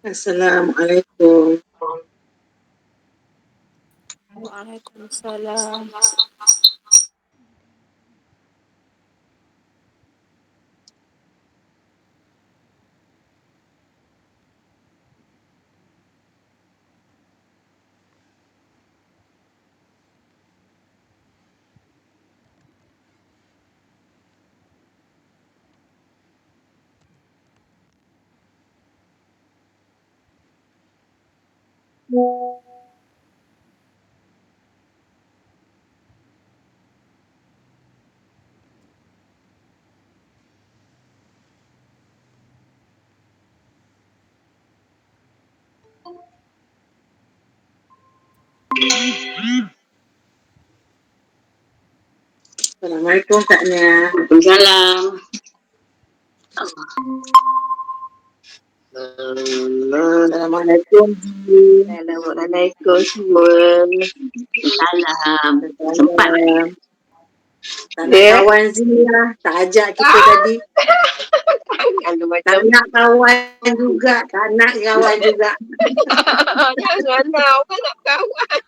Assalamualaikum. Waalaikumsalam. Assalamualaikum Kak Nia. Waalaikumsalam. Assalamualaikum Ji. Assalamualaikum semua. Salam. Sempat tak? Salam. Tak nak kawan Zee lah. Tak ajak kita tadi. Kalau Tak macam nak kawan juga. Tak nak kawan juga. janganlah, orang nak kawan.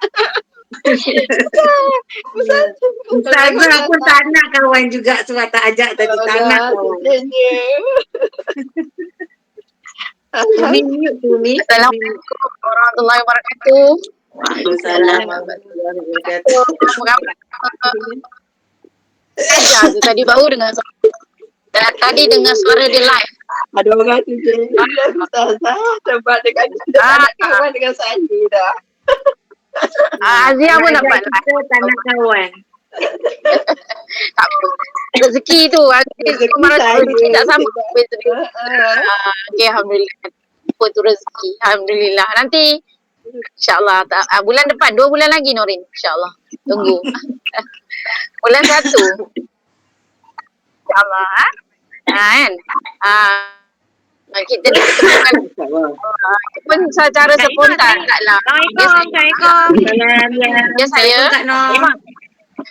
Ustazah pun tak nak kawan juga sebab tak ajak tadi. Tak nak kawan. Tumi mute Tumi. Assalamualaikum warahmatullahi wabarakatuh. Waalaikumsalam warahmatullahi wabarakatuh. Saja tu tadi baru dengar tadi dengar suara dia live. Ada orang tu je. Ustazah sebab dengan nak kawan dengan saya dah. Azia pun dapat live. Kita tak nak kawan. Tak apa. Rezeki tu. Rezeki tak sama. Okay, alhamdulillah. Apa tu rezeki? Alhamdulillah. Nanti InsyaAllah bulan depan 2 bulan lagi Norin, InsyaAllah. Tunggu. Bulan 1. InsyaAllah. Kan? Kita ditemukan pun secara spontan taklah. Dia saya.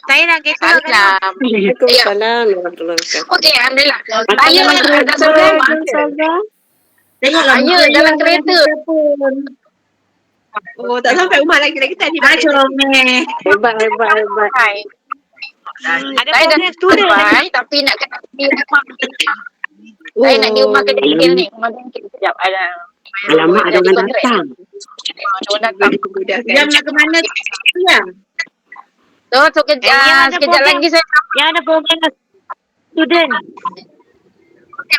Saya nak kereta. Waalaikumsalam warahmatullahi wabarakatuh. Okey, alhamdulillah. Saya dah sampai rumah. Tengoklah Saya dalam kereta. Oh, tak sampai rumah lagi tadi. Comel. Hebat. Hai. Ada Saya dah program student. sampai tapi nak kena di rumah. Saya nak di rumah kedekil ni. Rumah kedekil sekejap. Alamak, ada orang datang. Ada orang datang. Diam nak ke mana? Diam. So sekejap lagi saya Yang ada program student.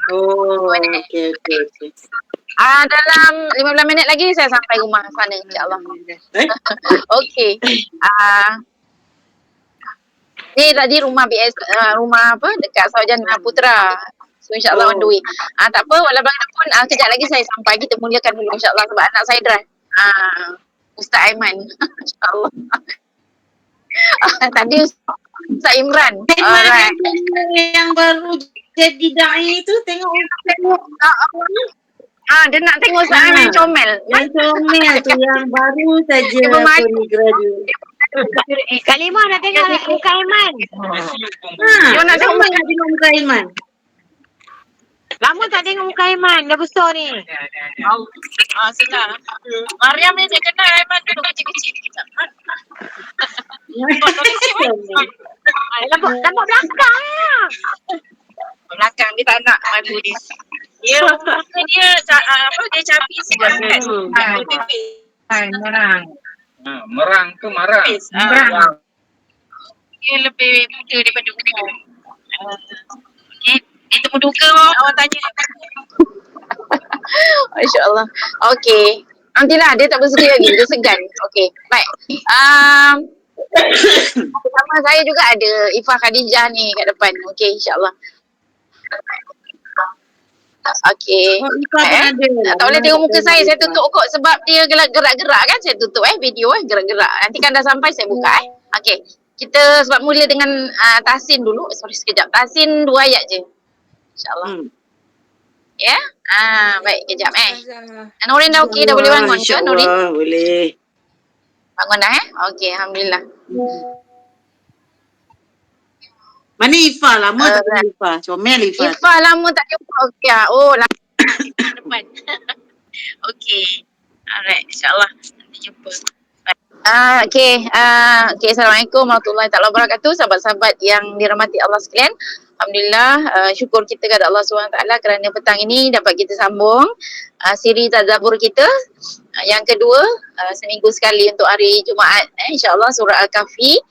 Oh, okey. dalam 15 minit lagi saya sampai rumah sana insyaAllah. Okey. Ni tadi rumah BS, rumah apa dekat Sarjana Putra. So insyaAllah on the way. Tak apa, walau bagaimanapun kejap lagi saya sampai. Kita mulakan dulu insyaAllah sebab anak saya drive. Ustaz Aiman. InsyaAllah. Tadi Ustaz Imran. Alright. Yang baru jadi da'i tu tengok. Dia nak tengok Ustaz Aiman comel. Yang comel tu yang baru saja graduate. Kalimah nak tengok muka Aiman. Dia nak tengok muka Aiman. Lama tak tengok muka Aiman. Dah besar ni. Senang. Mariam ni saya kenal Aiman dulu kecil-kecil. Nampak belakang lah. Belakang dia tak nak my Buddhis. Dia dia capi sikit kan. Merang ke marang? Merang. Dia lebih muda daripada umur. Itu menduga awak tanya. Masya-Allah. Okey. Nantilah dia tak bersedia lagi, dia segan. Okey. Baik. Bersama saya juga ada Ifah Khadijah ni kat depan. Okey, insya-Allah. Okey. Tak boleh tengok muka saya tutup kot sebab dia gerak-gerak kan, saya tutup video gerak-gerak. Nanti kan dah sampai saya buka Okey. Kita sebab mula dengan tahsin dulu. Sorry sekejap. Tahsin 2 ayat je. InsyaAllah. Ya? Baik, kejap Norin dah okey, dah boleh bangun ke Norin? Boleh. Bangun dah Okey, alhamdulillah. Mana Ifah? Lama tak jumpa Ifah. Comel Ifah. Ifah lama tak jumpa. Okey. Oh, lama depan. Okey. Alright, insyaAllah. Nanti jumpa. Okay, Assalamualaikum warahmatullahi taala wabarakatuh. Sahabat-sahabat yang dirahmati Allah sekalian. Alhamdulillah, syukur kita kepada Allah SWT kerana petang ini dapat kita sambung siri tadabbur kita yang kedua, seminggu sekali untuk hari Jumaat. InsyaAllah surah Al-Kahfi,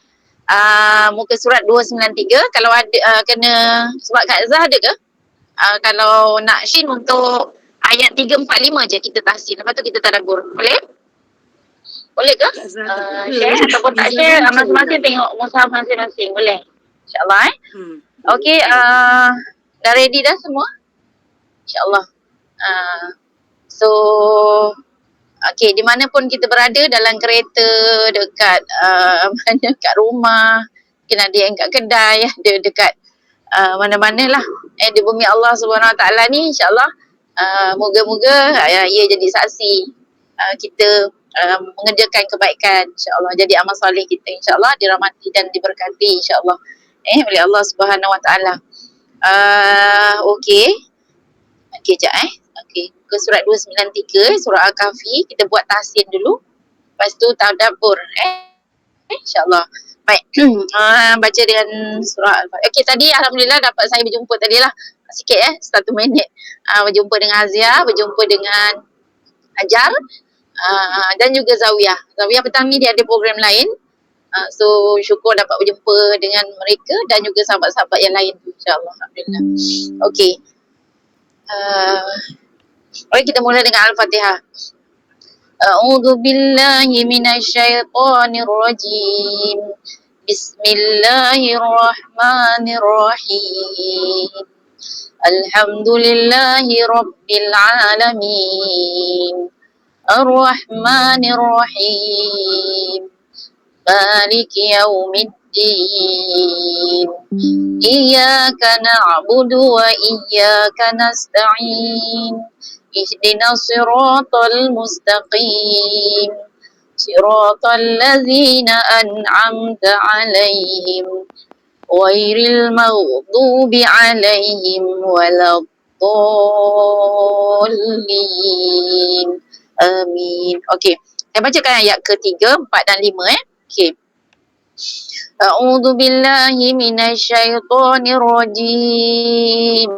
muka surat 293. Kalau ada kena surat Kak Azhar ada ke? Kalau nak Shin untuk ayat 345 je kita tahsin. Lepas tu kita tadabbur. Boleh? Boleh ke? Share ataupun tak share, masing-masing tengok mushaf masing-masing. Boleh? InsyaAllah Okey, dah ready dah semua? InsyaAllah. So, okey, di mana pun kita berada, dalam kereta, dekat mana, kat rumah, mungkin ada yang kat kedai, ada dekat mana-mana lah. Di bumi Allah SWT ni, insyaAllah, moga-moga ia jadi saksi kita mengerjakan kebaikan, insyaAllah. Jadi amal soleh kita, insyaAllah, dirahmati dan diberkati, insyaAllah. Oleh Allah Subhanahu Wa Taala. Okey. Okey, sekejap Okey, ke surat 293, surah Al-Kahfi, kita buat tahsin dulu. Lepas tu tadabbur. InsyaAllah. Baik. Baca dengan surah Al-Fatihah. Okey, tadi alhamdulillah dapat saya berjumpa tadi lah. Sikit 1 minit. Berjumpa dengan Azia, berjumpa dengan Hajar. Dan juga Zawiyah. Zawiyah petang ni dia ada program lain. So syukur dapat berjumpa dengan mereka dan juga sahabat-sahabat yang lain tu, insyaAllah. Alhamdulillah. Okey. Mari kita mula dengan Al-Fatihah. A'udzu billahi minasyaitonir rajim. Bismillahirrahmanirrahim. Alhamdulillahi rabbil alamin. Ar-Rahmanir-Rahim. Maliki yaumiddin. Iyyaka na'budu wa iyyaka nasta'in. Ihdinas siratal mustaqim. Siratal ladzina an'amta 'alaihim ghairil maghdubi 'alaihim waladdallin. Amin. Okey. Saya bacakan ayat ketiga, 4 dan 5 Okey. A'udzu billahi minasyaitonir rajim.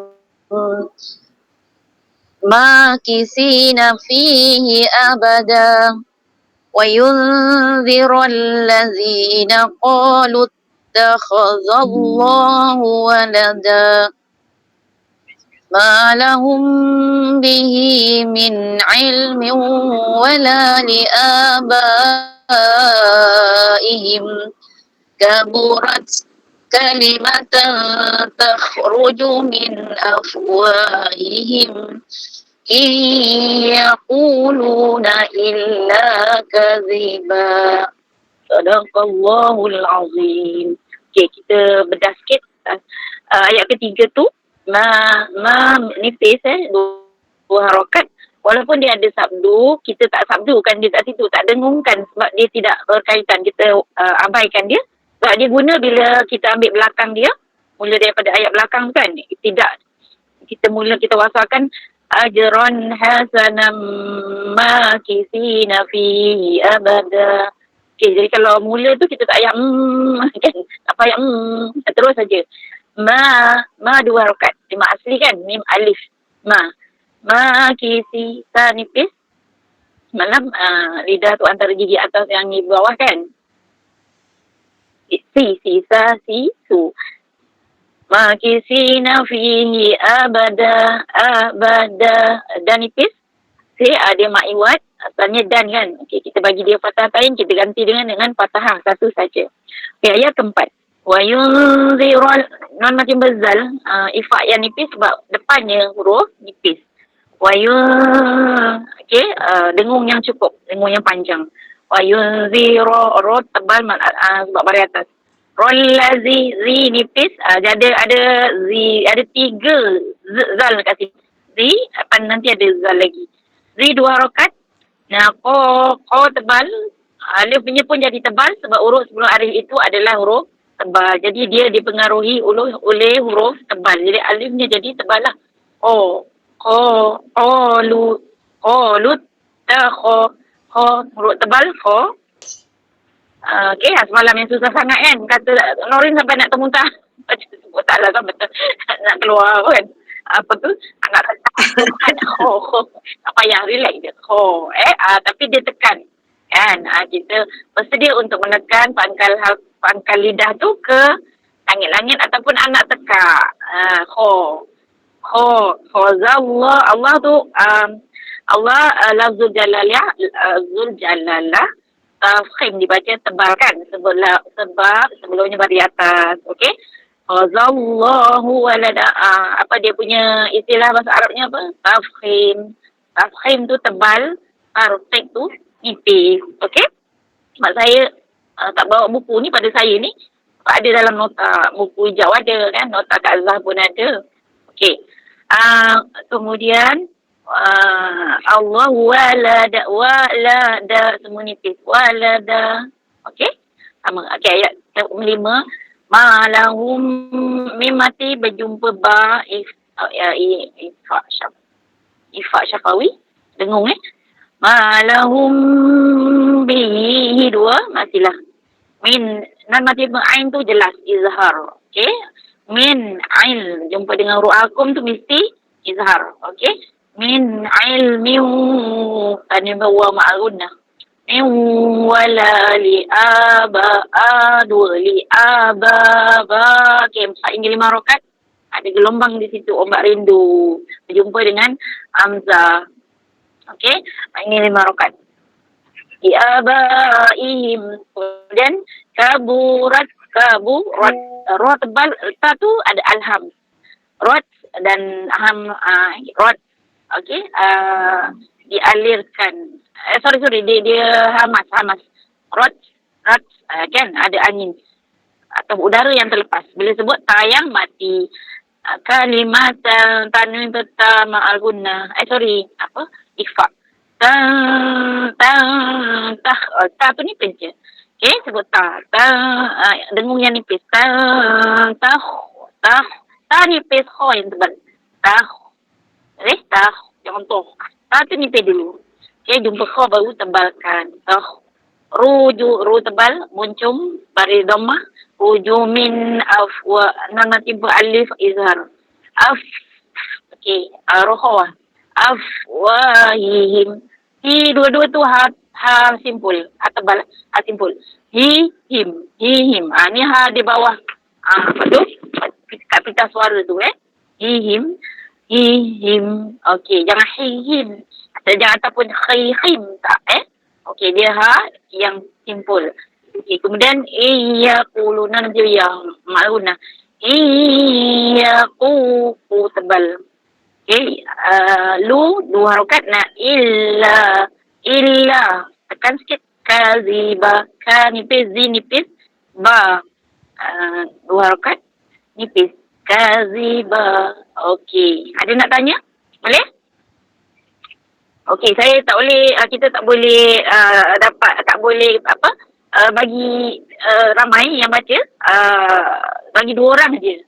Makisina fihi abada wa yunzirul ladzina qalu ittakhadhallahu walada. ما لهم به من علم ولا لآبائهم كبرت كلمة تخرج من أفواههم إن يقولون إلا كذبا صدق الله العظيم. Okay, kita bedah sikit ayat ketiga tu. Ma nipis dua harakat. Walaupun dia ada sabdu, kita tak sabdukan dia kat situ, tak dengungkan sebab dia tidak berkaitan, kita abaikan dia. Sebab dia guna bila kita ambil belakang dia, mula daripada ayat belakang kan, tidak kita wasalkan ajran hasanam makisina fihi abada. Okay, jadi kalau mula tu kita tak payah kan, tak payah terus saja. Ma 2 harakat. Lima asli kan, mim alif. Ma kisi sa nipis. Malam lidah tu antara gigi atas yang di bawah kan. Si sa si su. Ma kisina fihi abada dan nipis. Si ada ma'iwat, asalnya dan kan. Okey, kita bagi dia fathah tain, kita ganti dengan fathah satu saja. Okay, ayat keempat. Wa yunzirul non macam bezal, ifak yang nipis sebab depannya huruf nipis. Wa okey, dengung yang cukup, dengung yang panjang. Wa yunziru ro tebal sebab baris atas. Rol lazi zi nipis, ada zi, ada 3 zal kat sini. Zi, nanti ada zal lagi. Zi 2 harakat. Nah, ko tebal, alif punya pun jadi tebal sebab huruf sebelum alif itu adalah huruf tebal. Jadi dia dipengaruhi oleh huruf tebal. Jadi alifnya jadi tebal lah. Qalut huruf tebal kho. Okey, semalam yang susah sangat kan. Kata Norin sampai nak termuntah. Sebut taklah kan betul. Nak keluar kan. Apa tu? Nak tekan. Tak payah, relax je. Tapi dia tekan. Kan? Kita bersedia untuk menekan pangkal lidah tu ke langit-langit ataupun anak tekak. Khazallah. Allah tu Allah lafzul jalalah tafkhim dibaca tebalkan sebab sebelumnya bari atas. Okey. Khazallahu walada. Apa dia punya istilah bahasa Arabnya apa? Tafkhim. Tafkhim tu tebal, tarqiq tu nipis. Okey. Mak saya tak bawa buku ni pada saya ni. Ada dalam nota buku hijau ada kan, nota Kazah pun ada. Okey. Kemudian Allah walada semua nipis. Walada. Okey? Sama. Okey, ayat 5. Malahum mimati berjumpa ba Ifa Syafawi. Dengung Malahum bihi 2 matilah. Min nan mati ain tu jelas izhar. Okey? Min ain jumpa dengan ru'akum tu mesti izhar. Okey? Min ilmi tani bawa ma'alunna min wala li aba okay, 4 hingga 5 rakaat ada gelombang di situ, ombak rindu berjumpa dengan hamzah. Okey, 4 hingga 5 rakaat ibaihim. Kemudian kaburat ra tebal ta tu ada alham rot dan ham rot. Okey, dialirkan. Sorry, dia hamas. Rot kan ada angin atau udara yang terlepas. Bila sebut tayang mati. Kalimat tanwin ta ma'al gunnah. Ikhfa. Ta tu nipis je. Okey, sebut ta. Dengung yang nipis. Ta nipis kho yang tebal. Contoh. Tu nipis dulu. Okey, jumpa kho baru tebalkan. Ru tebal, muncum, bari dhammah. Ruju min afwa. Nama tiba alif izhar. Okey, rohawah. Afwahihim. Dua-dua tu ha simpul. Tebal, ha simpul. Him. Ni ha di bawah. Apa tu? Kat pita suara tu Him. Okey, jangan him. Jangan ataupun khihim tak Okey, dia ha yang simpul. Okey, kemudian iyaquluna dia yang ma'una. Iyaqu tebal. Okey, lu 2 harakat nak illa tekan sikit kaziba nipis nipis ba 2 harakat nipis kaziba. Okey, ada nak tanya? Boleh? Okey, kita tak boleh bagi ramai yang baca, bagi 2 orang je.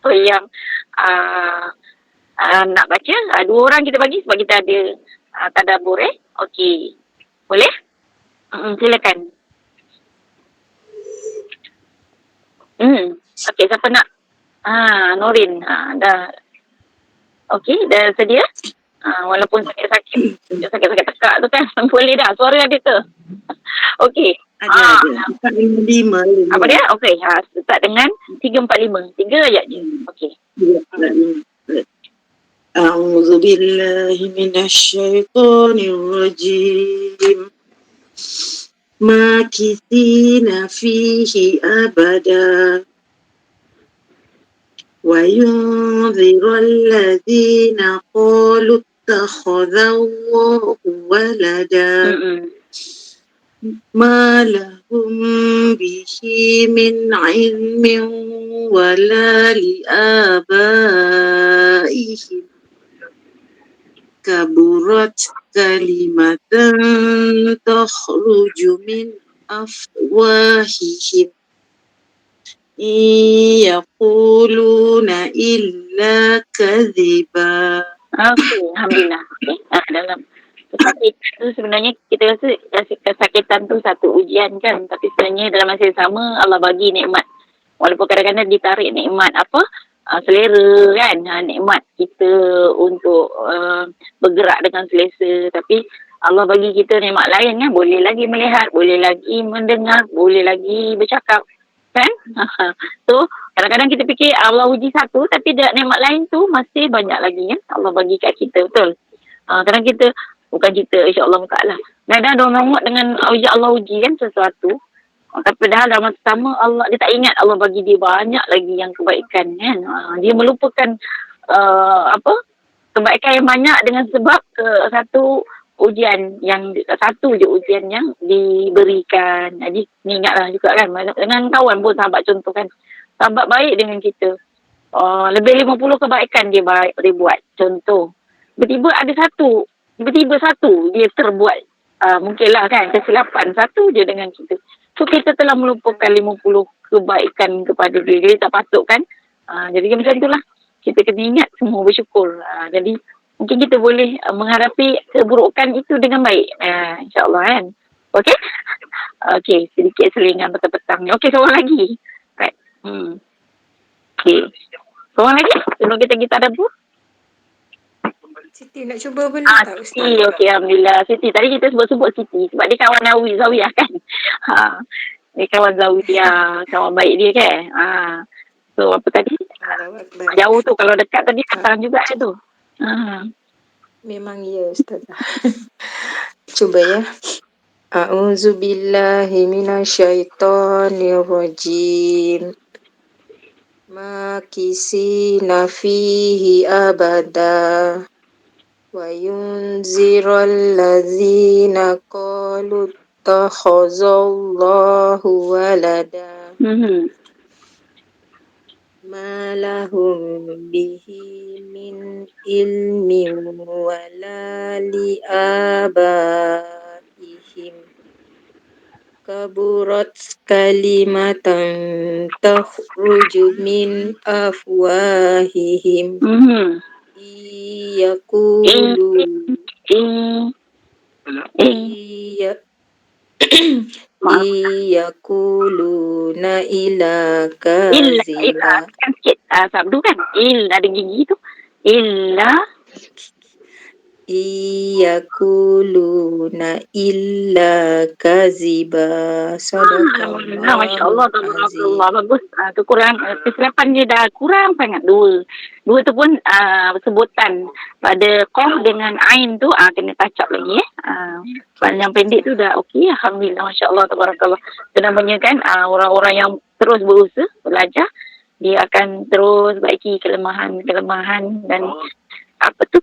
So yang nak baca 2 orang kita bagi sebab kita ada tadabbur Okey. Boleh? Silakan. Okey, siapa nak? Norin. Dah. Okey, dah sedia? Walaupun sakit-sakit tekak tu kan boleh dah. Suara ada ke? Okey. Ada. 455. Apa dia? Okey. Start dengan 345. 3 ayat je. Okey. A'udzu billahi minasyaitonir rajim. Makithina fihi abada. Wa yunzirul ladzina qalu ittakhadallahu walada. Ma lahum bihi min ilmin wala li abaihim. Kaburat kalimatan takhruju min afwahihim. Yaquluna illa kadhiba. Okey, alhamdulillah. Okey. Dalam kesakitan tu sebenarnya kita rasa kesakitan tu satu ujian kan, tapi sebenarnya dalam masa yang sama Allah bagi nikmat. Walaupun kadang-kadang ditarik nikmat apa? Selera kan, nikmat kita untuk bergerak dengan selesa, tapi Allah bagi kita nikmat lain kan, boleh lagi melihat, boleh lagi mendengar, boleh lagi bercakap kan. So kadang-kadang kita fikir Allah uji satu, tapi nikmat lain tu masih banyak lagi kan Allah bagi kat kita, betul. Kadang kita bukan kita, insya-Allah ta'ala, kadang-kadang orang dengan Allah uji kan sesuatu, tapi padahal dalam masa sama Allah, dia tak ingat Allah bagi dia banyak lagi yang kebaikan kan. Dia melupakan kebaikan yang banyak dengan sebab satu ujian yang satu je ujian yang diberikan. Jadi ni ingatlah juga kan, dengan kawan pun sahabat contoh kan, sahabat baik dengan kita, lebih 50 kebaikan dia buat contoh, tiba-tiba satu dia terbuat mungkinlah kan kesilapan satu je dengan kita, so kita telah melupakan 50 kebaikan kepada dia. Dia tak patut kan. Jadi macam itulah, kita kena ingat semua bersyukur. Jadi mungkin kita boleh menghadapi keburukan itu dengan baik, insyaAllah kan. Okey? Okey, sedikit selingan petang-petang ni. Okey, seorang lagi. Right. Okey. Seorang lagi sebelum kita dapur. Siti nak cuba boleh tak Ustaz? Siti, okey, alhamdulillah. Siti, tadi kita sebut Siti sebab dia kawan Zawiyah kan. Dia kawan Zawiyah, kawan baik dia kan. So apa tadi? Jauh tu, kalau dekat tadi datang juga tu. Memang ya Ustazah. Cuba ya. A'udzubillahi minasyaitonirrajim. Makisina fihi abada. Wa yunziral ladzina qalu takhazallahu walada. Ma lahum bihi min ilmin wala li abaihim. Kaburat kalimatan takhruju min afwahihim. Iyakulu Iyakuluna ila kaziba. Kan sikit sabdu kan, ada gigi tu. Iyakuluna illa kaziba. Sadaqallah. Masya-Allah, tabarakallah, bagus. Kesilapan dia dah kurang sangat. Dua tu pun sebutan pada qaf dengan ain tu kena touch up lagi yang pendek tu dah okey, alhamdulillah, masya-Allah, tabarakallah. Itu namanya kan orang-orang yang terus berusaha belajar, dia akan terus baiki kelemahan dan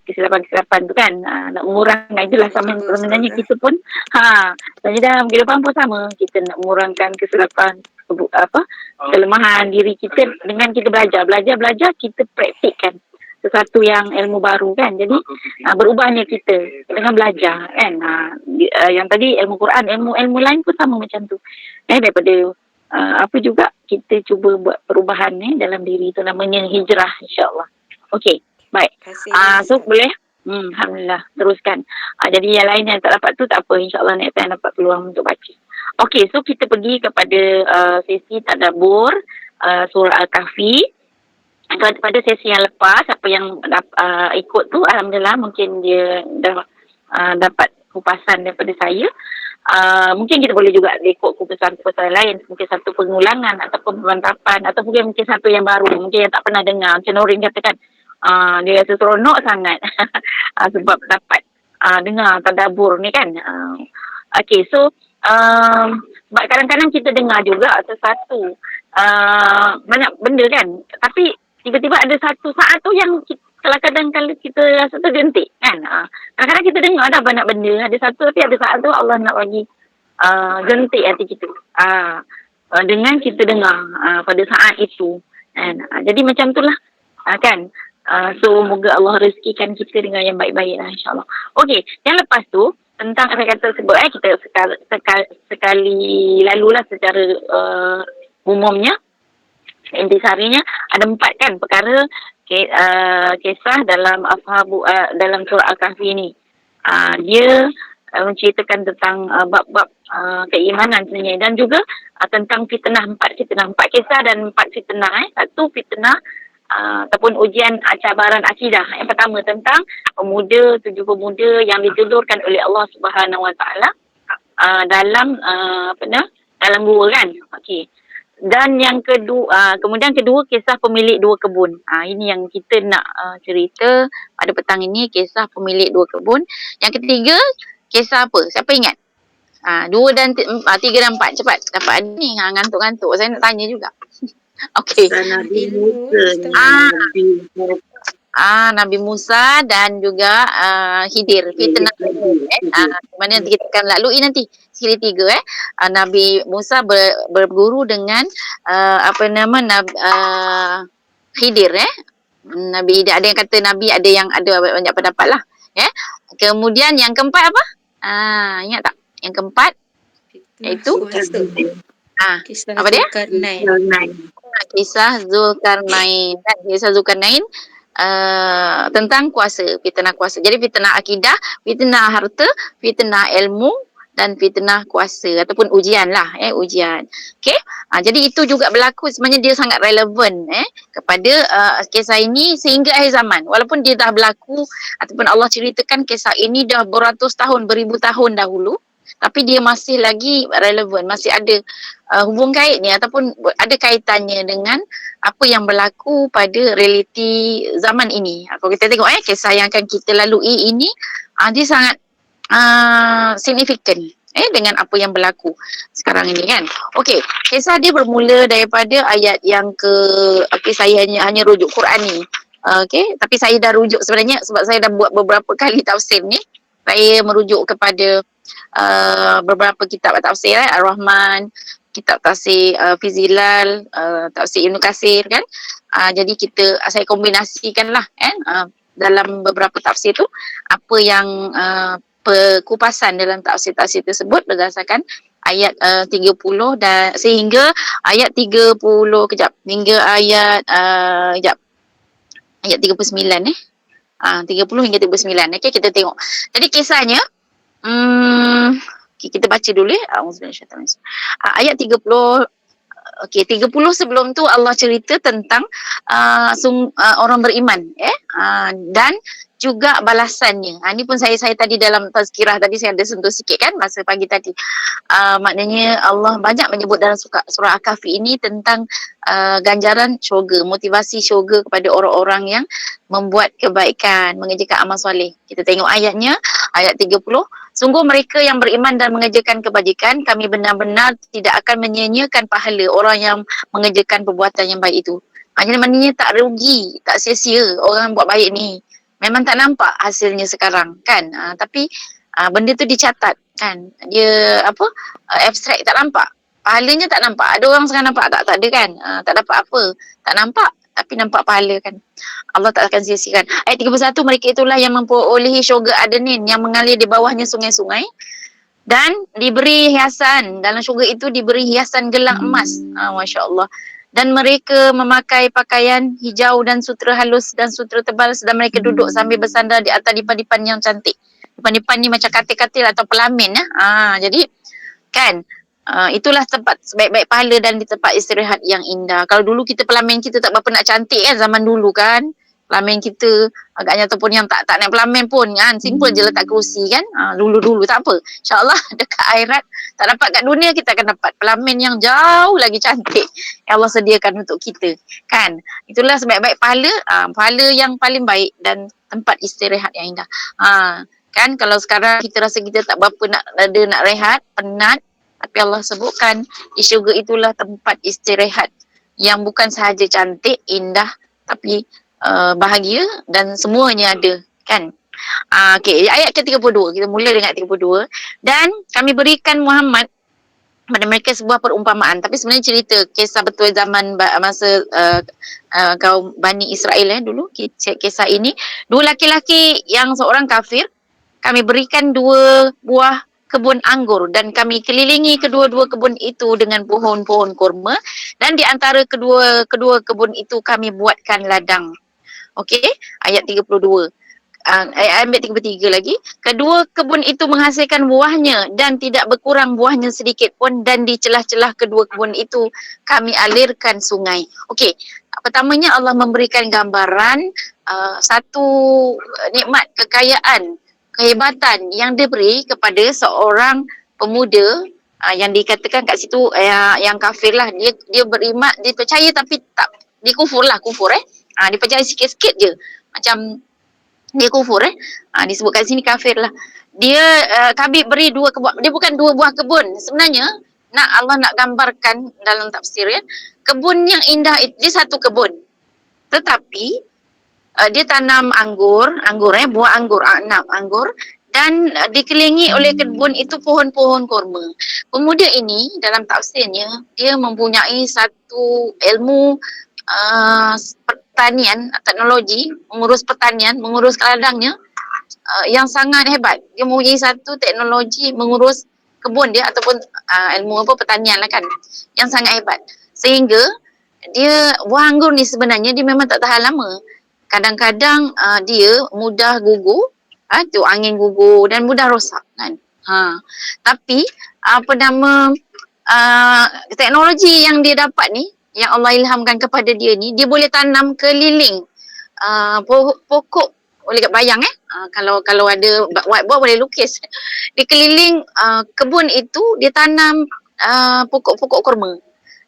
kesilapan-kesilapan tu kan, nak mengurangkan. Itulah sama sebenarnya kita pun sebenarnya dalam kehidupan pun sama, kita nak mengurangkan kesilapan, kelemahan diri kita dengan kita belajar, kita praktikkan sesuatu yang ilmu baru kan. Jadi berubahnya kita dengan belajar kan. Yang tadi ilmu Quran, ilmu lain pun sama macam tu. Daripada juga kita cuba buat perubahan dalam diri, itu namanya hijrah, insya-Allah. Okey. Baik. So boleh? Alhamdulillah. Teruskan. Jadi yang lain yang tak dapat tu tak apa. InsyaAllah next time dapat peluang untuk baca. Okey. So kita pergi kepada sesi tadabbur surah Al-Kahfi. Pada sesi yang lepas, apa yang ikut tu, alhamdulillah mungkin dia dah dapat kupasan daripada saya. Mungkin kita boleh juga ikut kupasan-kupasan lain. Mungkin satu pengulangan ataupun pemantapan, atau mungkin satu yang baru, mungkin yang tak pernah dengar. Macam Norin katakan, dia rasa seronok sangat sebab dapat dengar tadabbur ni kan. Okay, so sebab kadang-kadang kita dengar juga sesuatu banyak benda kan, tapi tiba-tiba ada satu saat tu yang kadang-kadang kalau kita rasa tergentik kan. Kadang-kadang kita dengar dah banyak benda, ada satu tapi ada saat tu Allah nak bagi gentik hati kita dengan kita dengar pada saat itu kan. Jadi macam itulah kan. So moga Allah rezekikan kita dengan yang baik-baik lah, insyaAllah. Okey, yang lepas tu tentang kata sebut kita sekali lalulah secara umumnya, intisarinya ada 4 kan perkara kisah dalam dalam surah Al-Kahfi ni. Dia menceritakan tentang bab-bab keimanan sebenarnya, dan juga tentang empat kisah dan 4 fitnah. Satu fitnah ataupun ujian cabaran akidah. Yang pertama tentang 7 pemuda yang ditidurkan oleh Allah Subhanahu Wa Taala dalam gua kan. Okey. Dan yang kedua, kemudian kisah pemilik 2 kebun. Ini yang kita nak cerita pada petang ini, kisah pemilik 2 kebun. Yang ketiga, kisah apa? Siapa ingat? 2 dan 3 dan 4. Cepat. Dapat ni ngantuk-ngantuk. Saya nak tanya juga. Okey. Nabi Musa. Nabi Musa dan juga Khidir. Fitnah. Mana kita akan lalui nanti. Siri 3 Nabi Musa berguru dengan Khidir. Nabi ada yang kata Nabi, ada yang ada banyak pendapat lah. Kemudian yang keempat apa? Ingat tak? Yang keempat iaitu Kisah apa dia? Kisah Zulkarnain. Kisah Zulkarnain tentang kuasa, fitnah kuasa. Jadi fitnah akidah, fitnah harta, fitnah ilmu dan fitnah kuasa ataupun ujian lah, ujian. Okey. Jadi itu juga berlaku, sebenarnya dia sangat relevan kepada kisah ini sehingga akhir zaman. Walaupun dia dah berlaku ataupun Allah ceritakan kisah ini dah beratus tahun, beribu tahun dahulu, tapi dia masih lagi relevan, masih ada hubung kaitnya ataupun ada kaitannya dengan apa yang berlaku pada realiti zaman ini. Kalau kita tengok kisah yang akan kita lalui ini, dia sangat signifikan dengan apa yang berlaku sekarang ini kan. Okey, kisah dia bermula daripada ayat yang saya hanya rujuk Quran ni. Okey, tapi saya dah rujuk sebenarnya sebab saya dah buat beberapa kali tafsir ni. Saya merujuk kepada beberapa kitab tafsir, Ar-Rahman, kitab tafsir Fizilal, tafsir Ibn Katsir kan. Jadi saya kombinasikan lah dalam beberapa tafsir tu apa yang kupasan dalam tafsir-tafsir tersebut berdasarkan ayat 30 dan sehingga ayat 30 hingga ayat ayat 39 30 hingga 39. Okey, kita tengok. Jadi kisahnya kita baca dulu ayat 30. Okey, 30 sebelum tu Allah cerita tentang orang beriman dan juga balasannya. Ini pun saya tadi dalam tazkirah tadi saya ada sentuh sikit kan masa pagi tadi. Maknanya Allah banyak menyebut dalam surah Al-Kahfi ini tentang ganjaran syurga, motivasi syurga kepada orang-orang yang membuat kebaikan, mengerjakan amal soleh. Kita tengok ayatnya, ayat 30. Sungguh mereka yang beriman dan mengerjakan kebajikan, kami benar-benar tidak akan menyia-nyiakan pahala orang yang mengerjakan perbuatan yang baik itu. Maknanya tak rugi, tak sia-sia orang buat baik ni. Memang tak nampak hasilnya sekarang kan. Tapi benda tu dicatat kan. Dia abstrak, tak nampak. Pahalanya tak nampak. Ada orang sekarang nampak tak ada kan. Tak dapat apa. Tak nampak tapi nampak pahala kan. Allah tak akan sia-siakan. Ayat 31, mereka itulah yang memperolehi syurga Adenin yang mengalir di bawahnya sungai-sungai dan diberi hiasan. Dalam syurga itu diberi hiasan gelang emas. Masya Allah. Dan mereka memakai pakaian hijau dan sutera halus dan sutera tebal sedang mereka duduk sambil bersandar di atas dipan-dipan yang cantik. Dipan-dipan ni macam katil-katil atau pelamin Jadi kan itulah tempat sebaik-baik pahala dan di tempat istirahat yang indah. Kalau dulu kita pelamin kita tak berapa nak cantik kan zaman dulu kan. Pelamin kita agaknya ataupun yang tak naik pelamin pun kan. Simple je letak kerusi kan. Dulu-dulu tak apa. InsyaAllah dekat akhirat tak dapat kat dunia kita akan dapat pelamin yang jauh lagi cantik yang Allah sediakan untuk kita kan. Itulah sebaik-baik pahala, pahala yang paling baik dan tempat istirahat yang indah. Kan kalau sekarang kita rasa kita tak berapa nak rehat, penat, tapi Allah sebutkan di syurga itulah tempat istirahat yang bukan sahaja cantik, indah tapi bahagia dan semuanya ada kan. Okey, ayat ke-32. Kita mula dengan ayat 32. Dan kami berikan Muhammad pada mereka sebuah perumpamaan. Tapi sebenarnya cerita kisah betul zaman masa kaum Bani Israel dulu. Kisah ini, 2 laki-laki yang seorang kafir, kami berikan 2 buah kebun anggur dan kami kelilingi kedua-dua kebun itu dengan pohon-pohon kurma dan di antara kedua kebun itu kami buatkan ladang. Okey, ayat 32. Ayat 33 lagi. Kedua kebun itu menghasilkan buahnya dan tidak berkurang buahnya sedikit pun, dan di celah-celah kedua kebun itu kami alirkan sungai. Okey, pertamanya Allah memberikan gambaran satu nikmat kekayaan, kehebatan yang diberi kepada seorang pemuda yang dikatakan kat situ yang kafir lah. Dia beriman, dia percaya tapi tak, dia kufur. Dia percaya sikit-sikit je. Macam dia kufur disebut kat sini kafir lah. Dia kami beri dua kebun. Dia bukan dua buah kebun. Sebenarnya Allah nak gambarkan dalam tafsir kebun yang indah itu, dia satu kebun. Tetapi dia tanam buah anggur, 6 anggur, dan dikelilingi oleh kebun itu pohon-pohon kurma. Pemuda ini dalam tafsirnya dia mempunyai satu ilmu pertanian, teknologi, mengurus pertanian, mengurus ladangnya yang sangat hebat. Dia mempunyai satu teknologi mengurus kebun dia ataupun ilmu pertanian lah kan, yang sangat hebat. Sehingga dia buah anggur ni sebenarnya dia memang tak tahan lama. Kadang-kadang dia mudah gugur, tu angin gugur dan mudah rosak kan. Tapi teknologi yang dia dapat ni, yang Allah ilhamkan kepada dia ni, dia boleh tanam keliling pokok. Boleh bayang kalau ada whiteboard boleh lukis. Di keliling kebun itu dia tanam pokok-pokok kurma.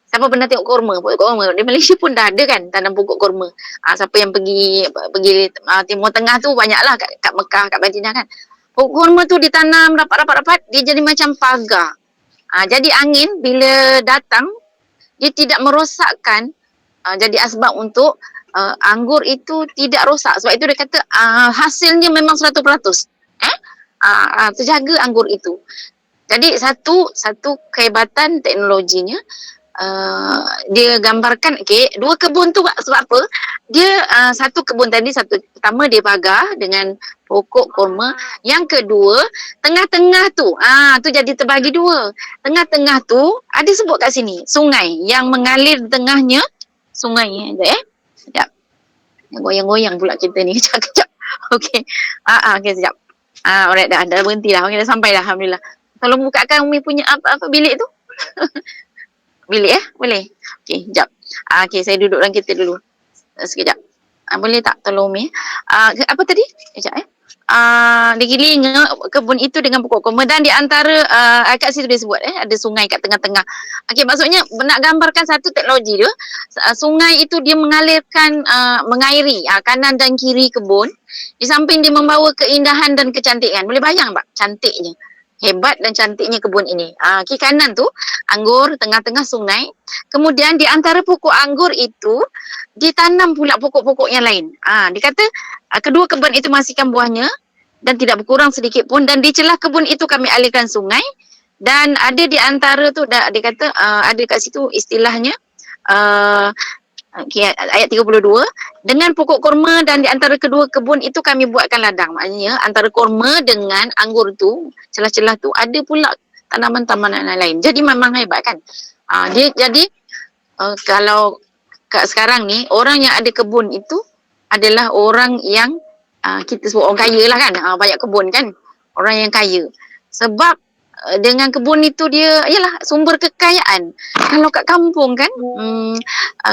Siapa pernah tengok kurma? Pokok kurma di Malaysia pun dah ada kan, tanam pokok kurma. Siapa yang pergi Timur Tengah tu banyaklah kat Mekah, kat Madinah kan. Pokok kurma tu ditanam rapat-rapat, dia jadi macam pagar. Jadi angin bila datang dia tidak merosakkan, jadi asbab untuk anggur itu tidak rosak. Sebab itu dia kata hasilnya memang 100%. Terjaga anggur itu. Jadi satu kehebatan teknologinya. Dia gambarkan dua kebun tu sebab apa? Dia satu kebun tadi, pertama dia pagar dengan pokok kurma. Yang kedua, tengah-tengah tu tu jadi terbagi dua. Tengah-tengah tu ada sebut kat sini sungai yang mengalir di tengahnya. Sungai sekejap. Goyang-goyang pula kita ni. Kejap. Okey. Okey sekejap. Alright, dah berhenti dah. Okey, dah sampai dah, alhamdulillah. Tolong bukakan Umi punya apa bilik tu. Bilik boleh? Okey, sekejap. Okey, saya duduk dalam kereta dulu. Sekejap. Boleh tak tolong Umi? Apa tadi? Sekejap digiling kebun itu dengan pokok kurma, dan di antara kat situ dia sebut ada sungai kat tengah-tengah. Okey, maksudnya nak gambarkan satu teknologi dia. Sungai itu dia mengalirkan mengairi kanan dan kiri kebun. Di samping dia membawa keindahan dan kecantikan. Boleh bayang tak cantiknya? Hebat dan cantiknya kebun ini. Kiri kanan tu anggur, tengah-tengah sungai. Kemudian di antara pokok anggur itu ditanam pula pokok-pokok yang lain. Dia kata kedua kebun itu menghasilkan buahnya dan tidak berkurang sedikit pun, dan di celah kebun itu kami alirkan sungai. Dan ada di antara tu dia kata ada kat situ istilahnya ayat 32, dengan pokok kurma dan di antara kedua kebun itu kami buatkan ladang. Maknanya antara kurma dengan anggur tu, celah-celah tu ada pula tanaman-tanaman lain. Jadi memang hebat kan. Dia jadi kalau sekarang ni orang yang ada kebun itu adalah orang yang kita sebut orang kaya lah kan. Banyak kebun kan, orang yang kaya. Sebab dengan kebun itu dia ialah sumber kekayaan. Kalau kat kampung kan,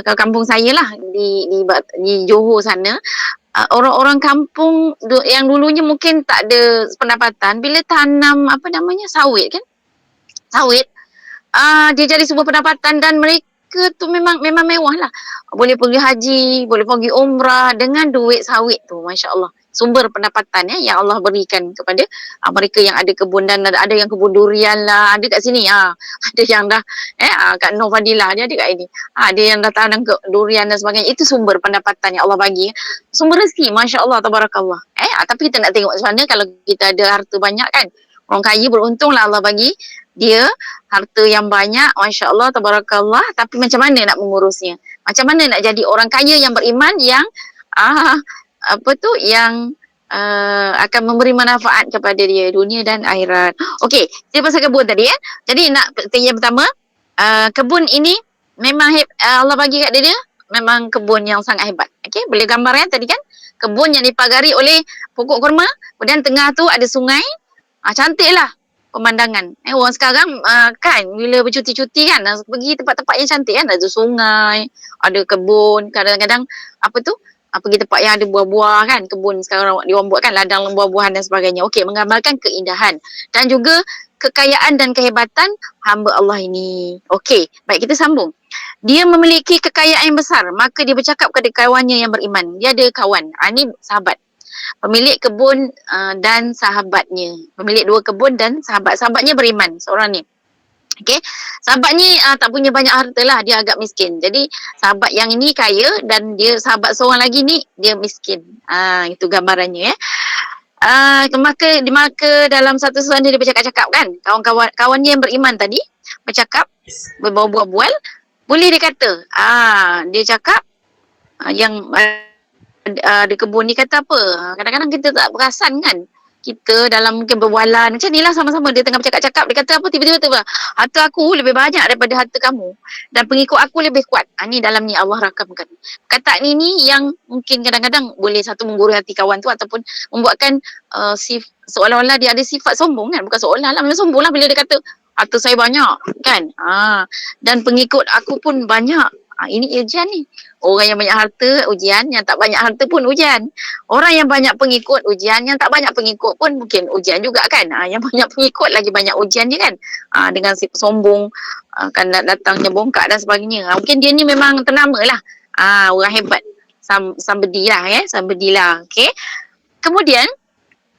kalau kampung saya lah di Johor sana, orang-orang kampung yang dulunya mungkin tak ada pendapatan, bila tanam sawit kan, sawit dia jadi sumber pendapatan, dan mereka tu memang mewah lah. Boleh pergi haji, boleh pergi umrah dengan duit sawit tu, Masya Allah. Sumber pendapatan yang Allah berikan kepada mereka yang ada kebun, dan ada yang kebun durian lah, ada kat sini. Ada yang dah kat Nur Fadilah dia ada kat ini. Ada yang dah tanam durian dan sebagainya. Itu sumber pendapatan yang Allah bagi. Sumber rezeki, Masya Allah, tabarakallah. Tapi kita nak tengok sebenarnya kalau kita ada harta banyak kan. Orang kaya beruntung lah Allah bagi dia harta yang banyak, Masya Allah, tabarakallah. Tapi macam mana nak mengurusnya? Macam mana nak jadi orang kaya yang beriman, yang yang akan memberi manfaat kepada dia dunia dan akhirat. Okey, kita pasal kebun tadi Jadi nak yang pertama, kebun ini memang Allah bagi kat dia memang kebun yang sangat hebat. Okey, boleh gambar ya tadi kan? Kebun yang dipagari oleh pokok kurma, kemudian tengah tu ada sungai. Cantiklah pemandangan. Orang sekarang kan bila bercuti-cuti kan pergi tempat-tempat yang cantik kan, ada sungai, ada kebun, kadang-kadang apa tu? Pergi tempat yang ada buah-buah kan, kebun sekarang diorang buat kan ladang buah-buahan dan sebagainya. Okey, menggambarkan keindahan dan juga kekayaan dan kehebatan hamba Allah ini. Okey, baik kita sambung. Dia memiliki kekayaan yang besar, maka dia bercakap kepada kawannya yang beriman. Dia ada kawan. Ini sahabat. Pemilik kebun dan sahabatnya. Pemilik 2 kebun dan sahabat-sahabatnya beriman. Seorang ni. Okey. Sahabat ni tak punya banyak harta lah. Dia agak miskin. Jadi sahabat yang ini kaya dan dia sahabat seorang lagi ni dia miskin. Itu gambarannya ya. Maka dalam satu suara dia bercakap-cakap kan. Kawan-kawannya yang beriman tadi bercakap, berbual-bual. Boleh dia kata. Dia cakap yang di kebun ni kata apa. Kadang-kadang kita tak perasan kan. Kita dalam mungkin berbualan macam ni lah sama-sama dia tengah bercakap-cakap, dia kata apa tiba-tiba harta aku lebih banyak daripada harta kamu dan pengikut aku lebih kuat. Ni dalam ni Allah rakamkan. Kata ni yang mungkin kadang-kadang boleh satu menggurui hati kawan tu ataupun membuatkan seolah-olah dia ada sifat sombong kan. Bukan seolah-olah, memang sombong lah bila dia kata harta saya banyak kan. Dan pengikut aku pun banyak. Ini ujian ni. Orang yang banyak harta ujian, yang tak banyak harta pun ujian. Orang yang banyak pengikut ujian, yang tak banyak pengikut pun mungkin ujian juga kan. Yang banyak pengikut lagi banyak ujian dia kan. Dengan sombong, kan datangnya bongkak dan sebagainya. Mungkin dia ni memang ternama lah. Orang hebat. Somebody lah ya. Somebody lah. Okay. Kemudian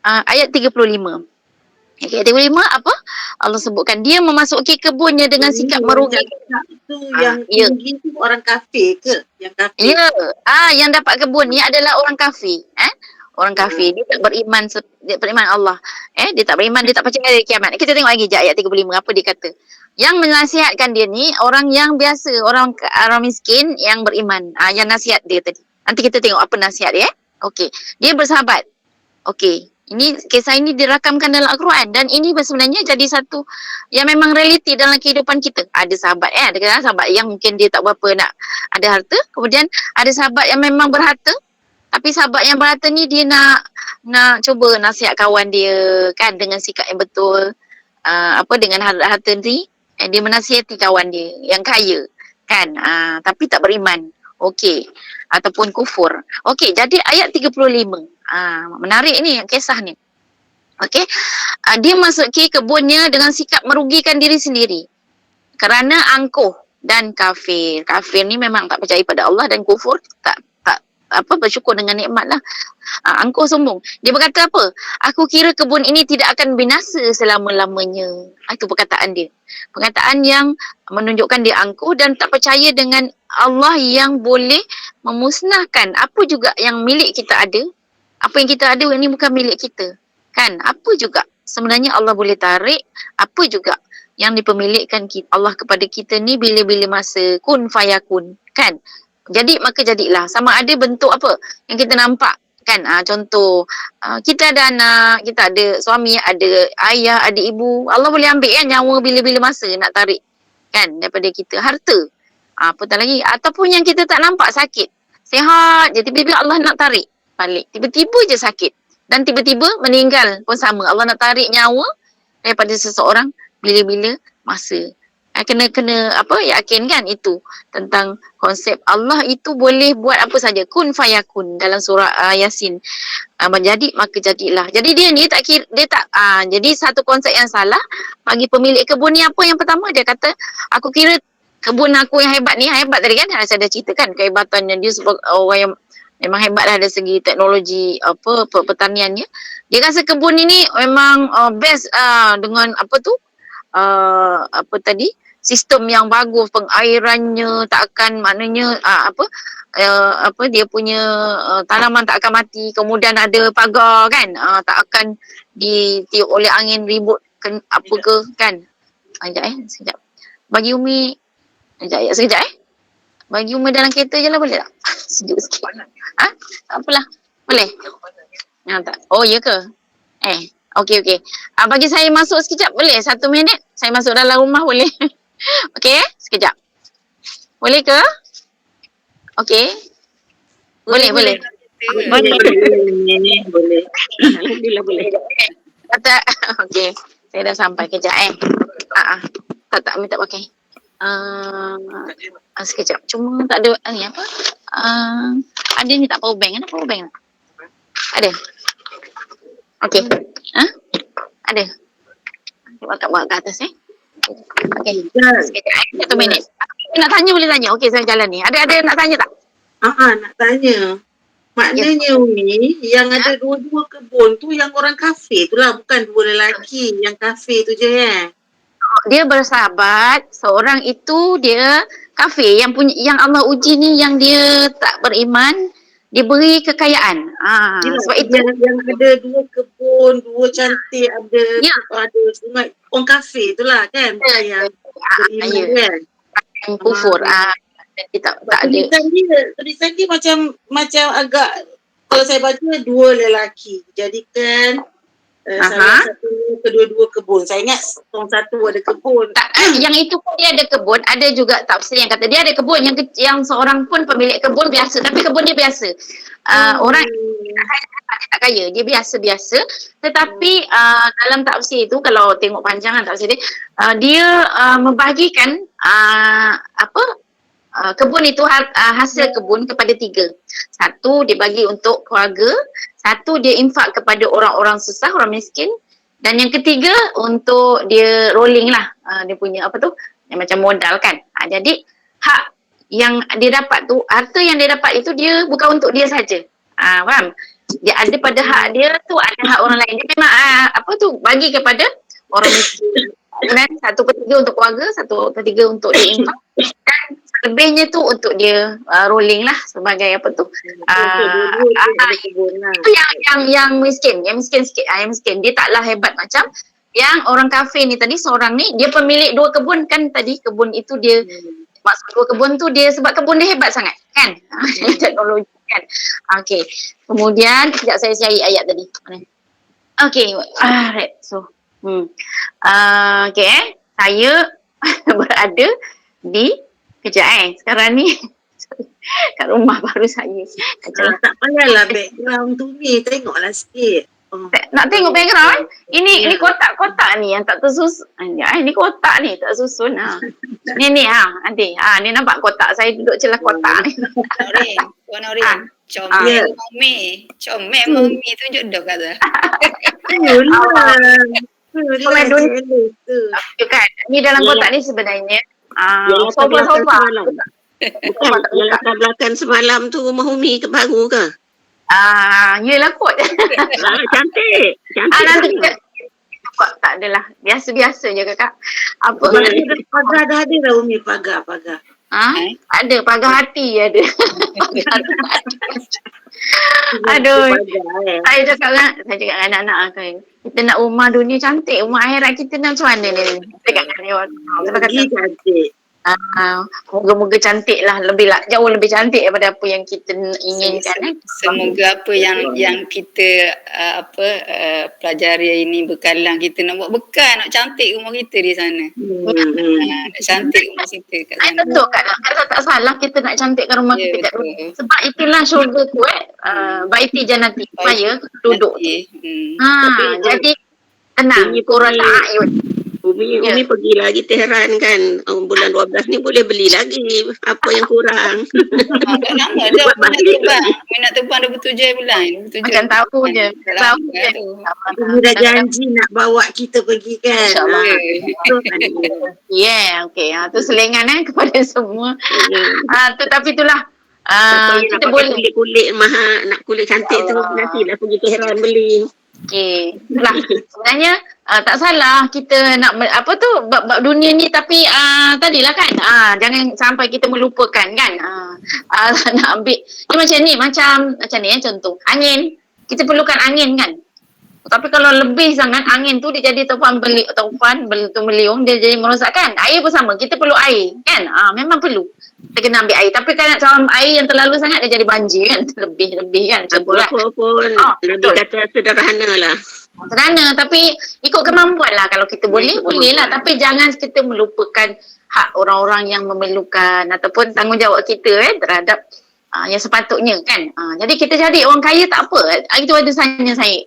ayat 35. Ayat 35 apa? Allah sebutkan dia memasuki kebunnya dengan sikap merugi. Itu yang tinggi tu orang kafir ke? Yang kafir. Ya. Yang dapat kebun ni adalah orang kafir. Orang kafir. Dia tak beriman, dia beriman Allah. Dia tak beriman, dia tak percaya hari kiamat. Kita tengok lagi ayat 35 apa dia kata. Yang menasihatkan dia ni orang yang biasa, orang miskin yang beriman. Yang nasihat dia tadi. Nanti kita tengok apa nasihat dia. Okey. Dia bersahabat. Okey. Ini kisah ini dirakamkan dalam Al-Quran dan ini sebenarnya jadi satu yang memang realiti dalam kehidupan kita. Ada sahabat ada sahabat yang mungkin dia tak berapa nak ada harta, kemudian ada sahabat yang memang berharta, tapi sahabat yang berharta ni dia nak cuba nasihat kawan dia kan dengan sikap yang betul. Dengan harta ni dia menasihati kawan dia yang kaya kan, tapi tak beriman. Okey, ataupun kufur. Okey, jadi ayat 35. Menarik ni kisah ni. Okey. Dia masuki kebunnya dengan sikap merugikan diri sendiri kerana angkuh dan kafir. Kafir ni memang tak percaya pada Allah dan kufur tak bersyukur dengan nikmat lah. Angkuh sombong. Dia berkata apa? Aku kira kebun ini tidak akan binasa selama-lamanya. Itu perkataan dia. Perkataan yang menunjukkan dia angkuh dan tak percaya dengan Allah yang boleh memusnahkan apa juga yang milik kita ada. Apa yang kita ada ini bukan milik kita. Kan? Apa juga sebenarnya Allah boleh tarik. Apa juga yang dipemilikkan Allah kepada kita ni bila-bila masa. Kun fayakun. Kan? Jadi maka jadilah. Sama ada bentuk apa yang kita nampak. Kan? Contoh, kita ada anak, kita ada suami, ada ayah, ada ibu. Allah boleh ambil kan nyawa bila-bila masa nak tarik. Kan? Daripada kita. Harta. Apatah lagi. Ataupun yang kita tak nampak sakit. Sihat je. Tiba-tiba Allah nak tarik balik. Tiba-tiba je sakit. Dan tiba-tiba meninggal pun sama. Allah nak tarik nyawa daripada seseorang bila-bila masa. Kena yakin kan itu tentang konsep Allah itu boleh buat apa saja. Kun fayakun dalam surah Yasin. Menjadi maka jadilah. Jadi dia ni tak kira, jadi satu konsep yang salah bagi pemilik kebun ni apa yang pertama dia kata aku kira kebun aku yang hebat ni, hebat tadi kan saya dah ceritakan kehebatannya dia sebagai orang yang memang hebat lah dari segi teknologi pertaniannya. Dia rasa kebun ini memang best dengan sistem yang bagus, pengairannya tak akan maknanya dia punya tanaman tak akan mati, kemudian ada pagar kan, tak akan ditiup oleh angin ribut kan. Sekejap. Bagi Umi sekejap. Bagi Umi dalam kereta je lah boleh tak? Sejuk sikit. Tak apalah. Boleh? Tak. Oh ya ke? Okey. Bagi saya masuk sekejap boleh? 1 minit. Saya masuk dalam rumah boleh? Okey, sekejap. Boleh ke? Okey. Boleh. Boleh. Alhamdulillah boleh. Kata okey. Saya dah sampai kejap Tak minta pakai. Sekejap. Cuma tak ada ni apa? Ada ni tak power bank. Ada power bank? Ada. Okey. Ada. Bawa kat atas Okey. Sekejap 1 minit. Nak tanya boleh tanya. Okey, saya jalan ni. Ada nak tanya tak? Nak tanya. Maknanya Umi, yang ada dua-dua kebun tu yang orang kafe tu lah, bukan dua lelaki yang kafe tu je Dia bersahabat, seorang itu dia kafe yang Allah uji ni yang dia tak beriman, dia beri kekayaan. Sebab itu yang ada dua kebun, dua cantik, ada sungai, orang kafe tu lah kan, bukan yang beriman kan. Kufur. Dia tak ada. Tulisan dia macam agak, kalau saya baca dua lelaki jadikan salah satu kedua-dua kebun. Saya ingat orang satu ada kebun. Yang itu pun dia ada kebun. Ada juga tafsir yang kata dia ada kebun, yang seorang pun pemilik kebun biasa, tapi kebun dia biasa. Orang dia tak kaya, dia biasa-biasa. Tetapi dalam tafsir itu, kalau tengok panjangan tafsir dia membahagikan kebun itu hasil kebun kepada 3. 1 dia bagi untuk keluarga, 1 dia infak kepada orang-orang susah, orang miskin, dan yang ketiga untuk dia rolling lah, dia punya yang macam modal kan. Jadi hak yang dia dapat tu, harta yang dia dapat itu dia bukan untuk dia saja. Faham? Dia ada pada hak dia tu, ada hak orang lain. Dia memang bagi kepada orang miskin. Dan 1/3 untuk keluarga, 1/3 untuk dia infak, dan lebihnya tu untuk dia rolling lah sebagai itu yang miskin sikit. Yang miskin dia taklah hebat macam yang orang kafe ni tadi. Seorang ni dia pemilik 2 kebun kan tadi. Kebun itu dia maksud 2 kebun tu dia sebab kebun dia hebat sangat kan. Teknologi kan. Okey. Kemudian sekejap saya cari ayat tadi. Okey. Right. So saya berada di sekarang ni kat rumah baru saya. Tak payahlah background tu ni, tengoklah sikit. Nak tengok background? Ini kotak-kotak ni yang tak tersusun. Ni kotak ni tak susun. Ni nanti. Ni nampak kotak, saya duduk celah kotak ni. Puan Orin, comel mami tunjuk dah kata. Kan, ni dalam kotak ni sebenarnya sofa. Yang latar belakang semalam tu rumah Umi ke baru ke? Yelah kot. Cantik. Nanti kita tak adalah. Biasa-biasa je kakak. Pagar dah ada dah Umi, pagar. Ada, pagar hati ada. Aduh. Saya cakap dengan anak-anak kan, kita nak rumah dunia cantik, rumah akhirat kita nak macam mana ni? Cakap dengan dia orang. Cantik. Moga-moga cantik lah, jauh lebih cantik daripada apa yang kita inginkan. Semoga apa yang kita pelajari ini bekalan kita nak buat bekal, nak cantik rumah kita di sana. Nak cantik rumah kita kat sana. Betul kan? Kalau tak salah kita nak cantikkan rumah kita kat rumah. Sebab itulah syurga tu baiti janati, supaya duduk. Jadi tenang, kurang ta'ayun. Umi pergi lagi Tehran kan, bulan 12 ni boleh beli lagi apa yang kurang. Tak lama dah minat terbang 27 bulan. Macam tahu je. Umi dah janji nak bawa kita pergi kan. InsyaAllah. Okey. Tu selingan kepada semua. Tapi itulah. Kita boleh kulit mahal, nak kulit cantik tu nantilah pergi Tehran beli. Okey. Itulah. Sebenarnya tak salah kita nak bab dunia ni, tapi tadilah kan jangan sampai kita melupakan kan. Nak ambil ni macam ni contoh angin, kita perlukan angin kan. Tapi kalau lebih sangat angin tu dia jadi topan beliung, dia jadi merosakkan. Air pun sama, kita perlu air kan. Memang perlu kita kena ambil air, tapi kan kalau air yang terlalu sangat dia jadi banjir kan, lebih kan. Apa pun lebih kata sederhana lah. Sederhana tapi ikut kemampuan lah. Kalau kita boleh lah, tapi jangan kita melupakan hak orang-orang yang memerlukan ataupun tanggungjawab kita terhadap yang sepatutnya kan. Jadi kita jadi orang kaya tak apa. Hari tu ada tanya saya,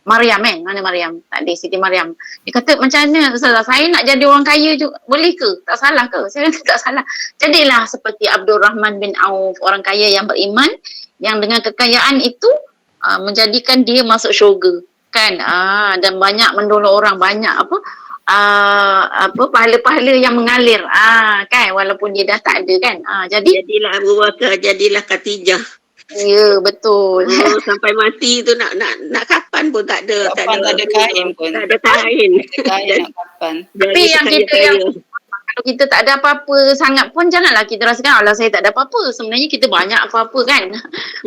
Mariam mana Mariam? Tak ada, Siti Mariam. Dia kata macam mana Ustazah, saya nak jadi orang kaya juga, boleh ke? Tak salah ke? Saya kata tak salah. Jadilah seperti Abdul Rahman bin Auf, orang kaya yang beriman, yang dengan kekayaan itu menjadikan dia masuk syurga kan. Dan banyak menolong orang, banyak pahala-pahala yang mengalir kan, walaupun dia dah tak ada kan. Jadilah Abu Bakar, jadilah Khadijah. Ya, betul. Sampai mati tu nak kapan pun tak ada. Kapan tak ada kain pun. Tak ada kain. Kain nak kapan. Tapi yang kita kalau kita tak ada apa-apa sangat pun, janganlah kita rasakan Allah saya tak ada apa-apa. Sebenarnya kita banyak apa-apa kan.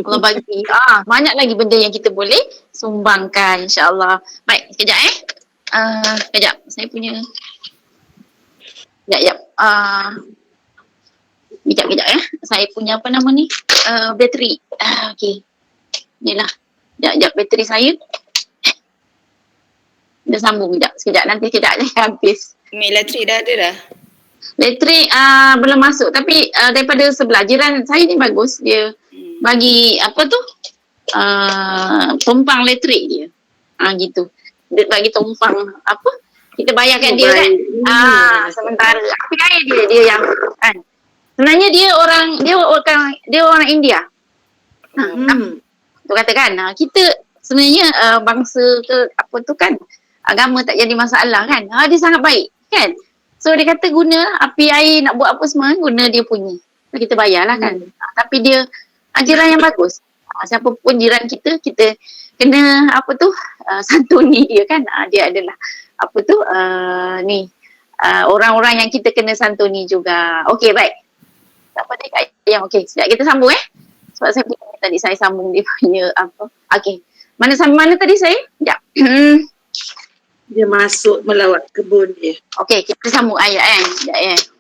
Allah bagi. Banyak lagi benda yang kita boleh sumbangkan, insya-Allah. Baik, sekejap sekejap. Saya punya Sekejap. Sekejap. Saya punya apa nama ni? Bateri. Okey. Inilah. Sekejap bateri saya. Dah sambung sekejap. Nanti sekejap je habis. Elektrik dah ada dah. Elektrik belum masuk, tapi daripada sebelah jiran saya ni bagus, dia bagi apa tu tumpang elektrik dia gitu, dia bagi tumpang apa, kita bayarkan dia kan sementara. Tapi kaya dia yang kan, sebenarnya dia orang India. Tu katakan kita sebenarnya bangsa ke apa tu kan, agama tak jadi masalah kan. Dia sangat baik kan. So dia kata guna api air nak buat apa semua, guna dia punya. So, kita bayarlah kan. Tapi dia jiran yang bagus. Siapa pun jiran kita kena apa tu santuni dia kan. Dia adalah apa tu orang-orang yang kita kena santuni juga. Okey, baik. Tak apa dia yang okey. Sekejap kita sambung Sebab saya punya tadi saya sambung dia punya apa. Okey. Mana tadi saya? Sekejap. Dia masuk melawat kebun dia. Okey, kita sambung ayat kan.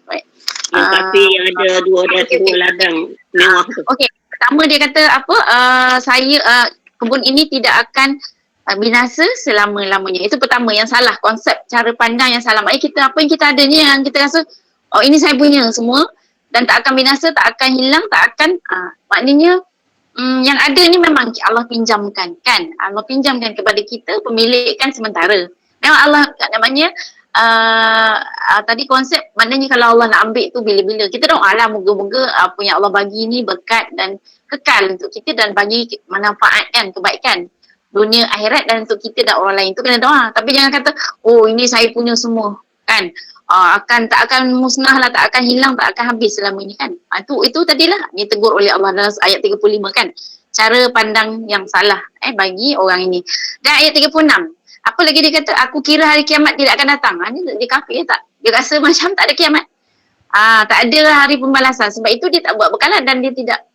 Baik. Tapi ada dua ladang mewah tu. Okey, pertama dia kata apa? Kebun ini tidak akan binasa selama-lamanya. Itu pertama yang salah, konsep cara pandang yang salah. Maknanya kita apa yang kita ada ni yang kita rasa ini saya punya semua dan tak akan binasa, tak akan hilang, tak akan maknanya yang ada ni memang Allah pinjamkan kan. Allah pinjamkan kepada kita pemilikan sementara. Memang Allah namanya tadi konsep maknanya kalau Allah nak ambil tu bila-bila. Kita doalah moga-moga apa yang Allah bagi ni berkat dan kekal untuk kita dan bagi manfaat kan, kebaikan dunia akhirat dan untuk kita dan orang lain. Tu kena doa. Tapi jangan kata ini saya punya semua kan. Tak akan musnah lah, tak akan hilang, tak akan habis selama ni kan. Itu tadilah ditegur oleh Allah dalam ayat 35 kan. Cara pandang yang salah bagi orang ini. Dan ayat 36. Apa lagi dia kata, aku kira hari kiamat tidak akan datang. Dia kafir tak? Dia rasa macam tak ada kiamat. Tak ada hari pembalasan. Sebab itu dia tak buat bekalan dan dia tidak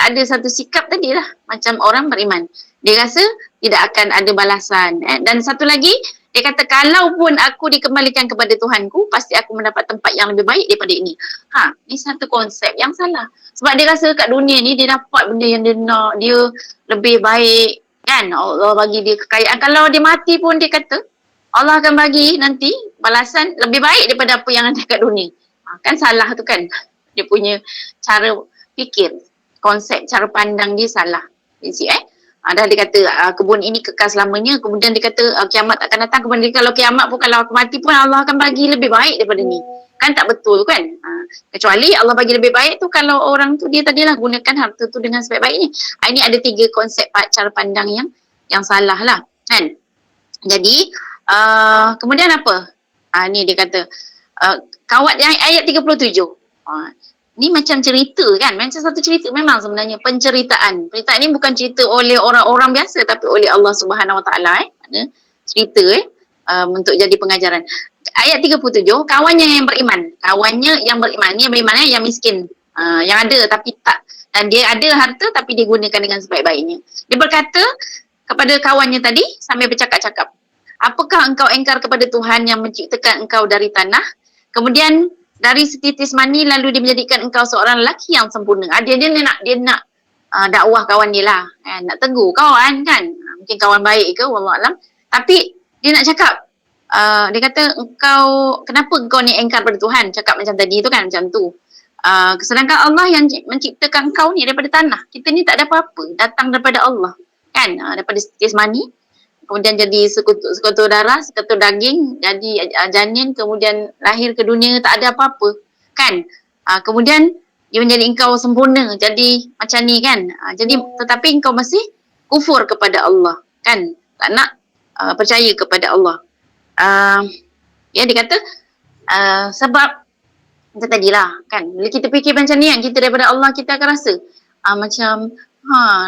ada satu sikap tadi lah. Macam orang beriman. Dia rasa tidak akan ada balasan. Dan satu lagi, dia kata kalau pun aku dikembalikan kepada Tuhanku, pasti aku mendapat tempat yang lebih baik daripada ini. Ni satu konsep yang salah. Sebab dia rasa kat dunia ni dia dapat benda yang dia nak. Dia lebih baik. Kan Allah bagi dia kekayaan. Kalau dia mati pun dia kata Allah akan bagi nanti balasan lebih baik daripada apa yang ada kat dunia. Kan salah tu kan. Dia punya cara fikir, konsep cara pandang dia salah. Dah dia kata kebun ini kekal selamanya. Kemudian dia kata kiamat akan datang. Kemudian kalau kiamat pun, kalau aku mati pun Allah akan bagi lebih baik daripada ni. Kan tak betul kan. Kecuali Allah bagi lebih baik tu kalau orang tu dia tadilah gunakan harta tu dengan sebaik-baiknya. Ini ada 3 konsep cara pandang yang salah lah kan. Jadi kemudian apa? Ni dia kata kawat ayat 37. Ni macam cerita kan, macam satu cerita memang sebenarnya penceritaan. Cerita ni bukan cerita oleh orang-orang biasa tapi oleh Allah Subhanahu Wa Taala cerita untuk jadi pengajaran. Ayat 37, kawannya yang beriman. Kawannya yang beriman ni yang miskin. Yang ada tapi tak, dan dia ada harta tapi dia gunakan dengan sebaik-baiknya. Dia berkata kepada kawannya tadi sambil bercakap-cakap, apakah engkau engkar kepada Tuhan yang menciptakan engkau dari tanah, kemudian dari setitis mani lalu dia menjadikan engkau seorang lelaki yang sempurna. Dia nak dakwah kawan dia lah, nak tegur kawan kan. Mungkin kawan baik ke wallahualam, tapi dia nak cakap dia kata kenapa engkau ni engkar pada Tuhan, cakap macam tadi tu kan, macam tu. Sedangkan Allah yang menciptakan kau ni daripada tanah. Kita ni tak ada apa-apa, datang daripada Allah. Kan? Daripada jasmani, kemudian jadi sekutu darah, sekutu daging, jadi janin, kemudian lahir ke dunia tak ada apa-apa. Kan? Kemudian dia menjadi engkau sempurna, jadi macam ni kan. Jadi tetapi engkau masih kufur kepada Allah. Kan? Tak nak percaya kepada Allah. Ya, dia kata sebab itu tadilah kan, bila kita fikir macam ni kan, kita daripada Allah, kita akan rasa macam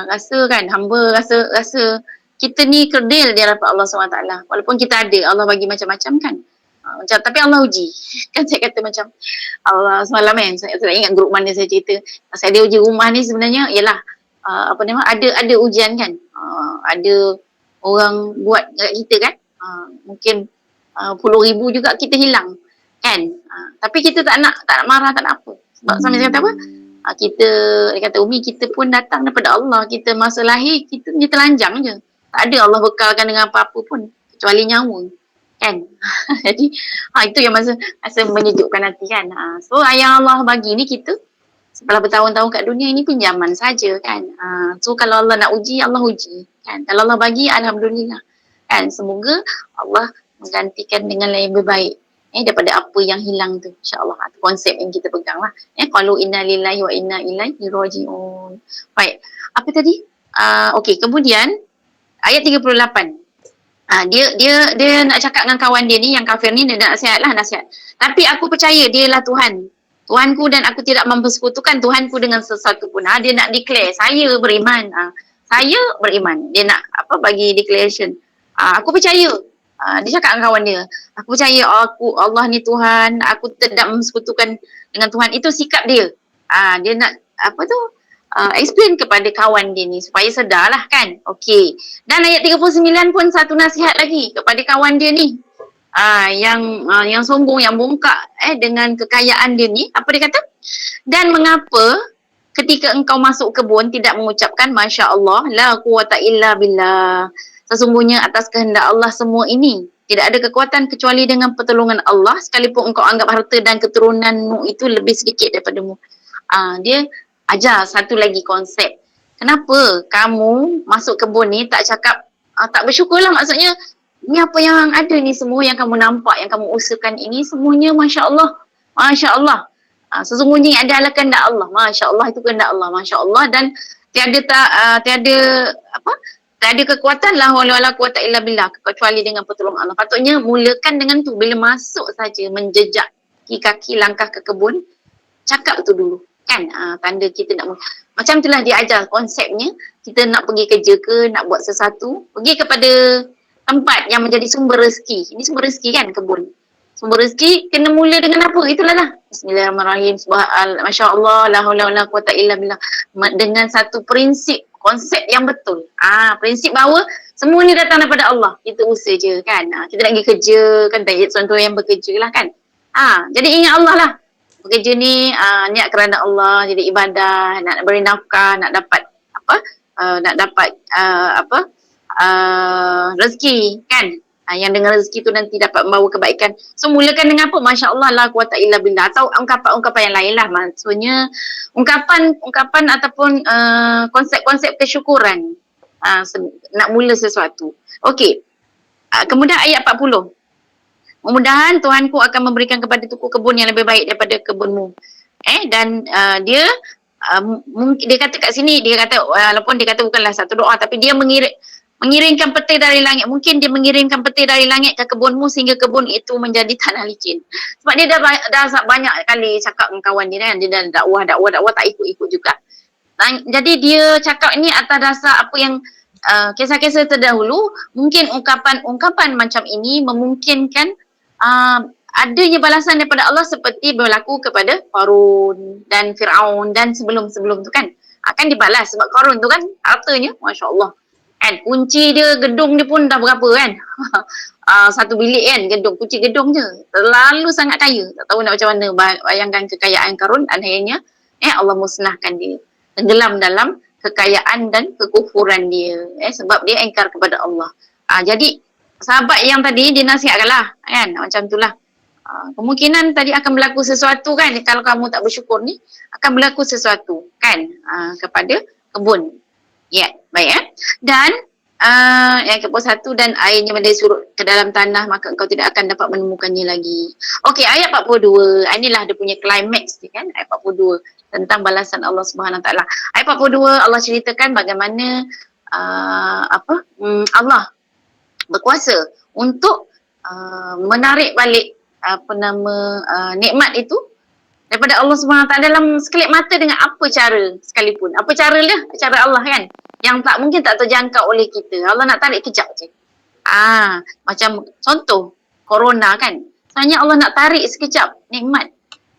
rasa kan, hamba rasa kita ni kerdil di hadapan Allah SWT. Walaupun kita ada, Allah bagi macam-macam kan, macam, tapi Allah uji. Kan saya kata macam Allah semalam kan, saya tak ingat grup mana saya cerita pasal dia uji rumah ni sebenarnya ialah ada ujian kan. Ada orang buat kat kita kan, mungkin 10,000 juga kita hilang kan. Tapi kita tak nak marah, tak nak apa. Sebab sampai saya kata apa? Dia kata Umi, kita pun datang daripada Allah. Kita masa lahir, kita ni telanjang je. Tak ada Allah bekalkan dengan apa-apa pun kecuali nyawa. Kan? Jadi itu yang masa menyejukkan hati kan. So yang Allah bagi ni kita setelah bertahun-tahun kat dunia ini pinjaman saja kan. So kalau Allah nak uji, Allah uji kan. Kalau Allah bagi, alhamdulillah kan. Semoga Allah menggantikan dengan yang lebih baik daripada apa yang hilang tu, insya-Allah. Itu konsep yang kita pegang lah. Qalu inna lillahi wa inna ilaihi raji'un. Baik. Apa tadi? Okey, kemudian ayat 38. Dia nak cakap dengan kawan dia ni yang kafir ni, dia nak nasihat. Tapi aku percaya dialah Tuhan. Tuhanku dan aku tidak mempersekutukan Tuhanku dengan sesuatu pun. Dia nak declare, saya beriman. Saya beriman. Dia nak bagi declaration. Aku percaya. Dia cakap dengan kawan dia, aku percaya Allah ni Tuhan, aku tidak mempersekutukan dengan Tuhan. Itu sikap dia. Dia nak explain kepada kawan dia ni supaya sedarlah kan. Okey. Dan ayat 39 pun satu nasihat lagi kepada kawan dia ni. Yang sombong, yang bongkak dengan kekayaan dia ni. Apa dia kata? Dan mengapa ketika engkau masuk kebun tidak mengucapkan Masya Allah, la quwata illa billah. Sesungguhnya atas kehendak Allah semua ini. Tidak ada kekuatan kecuali dengan pertolongan Allah, sekalipun engkau anggap harta dan keturunanmu itu lebih sedikit daripadamu. Dia ajar satu lagi konsep. Kenapa kamu masuk kebun ni tak cakap, tak bersyukurlah, maksudnya ni apa yang ada ni semua yang kamu nampak, yang kamu usahakan ini semuanya Masya Allah. Masya Allah. Sesungguhnya yang adalah kehendak Allah. Masya Allah, itu kehendak Allah. Masya Allah. Dan tiada kekuatan la haula wala quwata illa billah kecuali dengan pertolongan Allah. Patutnya mulakan dengan tu. Bila masuk saja menjejak kaki langkah ke kebun, cakap tu dulu kan. Tanda kita nak macam itulah dia ajar konsepnya. Kita nak pergi kerja ke, nak buat sesuatu, pergi kepada tempat yang menjadi sumber rezeki. Ini sumber rezeki kan, kebun. Sumber rezeki kena mula dengan apa? Itulah lah. Bismillahirrahmanirrahim. Masya Allah, la haula wala quwata illa billah. Dengan satu prinsip, konsep yang betul. Prinsip bahawa semua ni datang daripada Allah. Kita usaha je kan. Kita nak pergi kerja kan, contoh yang bekerja lah kan. Jadi ingat Allah lah. Bekerja ni niat kerana Allah, jadi ibadah, nak beri nafkah, nak dapat rezeki kan. Yang dengan rezeki tu nanti dapat membawa kebaikan. So mulakan dengan apa? Masya Allah, la quwata illa billah. Atau ungkapan yang lain lah. Maksudnya ungkapan ataupun konsep-konsep kesyukuran. Nak mula sesuatu. Okey. Kemudian ayat 40. Mudah-mudahan Tuhanku akan memberikan kepada tuku kebun yang lebih baik daripada kebunmu. Dan dia kata kat sini, dia kata walaupun dia kata bukanlah satu doa, tapi dia mengirimkan petir dari langit. Mungkin dia mengirimkan petir dari langit ke kebunmu sehingga kebun itu menjadi tanah licin. Sebab dia dah banyak kali cakap dengan kawan dia kan. Dia dah dakwah tak ikut-ikut juga. Jadi dia cakap ni atas dasar apa yang kisah-kisah terdahulu. Mungkin ungkapan macam ini memungkinkan adanya balasan daripada Allah seperti berlaku kepada Qarun dan Fir'aun dan sebelum-sebelum tu kan. Akan dibalas sebab Qarun tu kan hartanya Masya Allah. Kan, kunci dia, gedung dia pun dah berapa kan. Satu bilik kan, kunci gedung je. Terlalu sangat kaya. Tak tahu nak macam mana bayangkan kekayaan Qarun. Akhirnya Allah musnahkan dia. Tenggelam dalam kekayaan dan kekufuran dia. Sebab dia engkar kepada Allah. Jadi sahabat yang tadi dia nasihatkan lah kan. Macam itulah. Kemungkinan tadi akan berlaku sesuatu kan, kalau kamu tak bersyukur ni akan berlaku sesuatu kan kepada kebun. Ya, baik ya. Dan yang ke-1, dan airnya menjadi surut ke dalam tanah maka engkau tidak akan dapat menemukannya lagi. Okey, ayat 42. Inilah dia punya climax ni kan, ayat 42 tentang balasan Allah Subhanahu Wa Taala. Ayat 42 Allah ceritakan bagaimana Allah berkuasa untuk menarik balik nikmat itu daripada Allah Subhanahu Wa Taala dalam sekelip mata dengan apa cara sekalipun. Apa cara dia? Cara Allah kan, yang tak mungkin tak terjangkau oleh kita. Allah nak tarik kejap je. Macam contoh corona kan. Sebenarnya Allah nak tarik sekejap nikmat.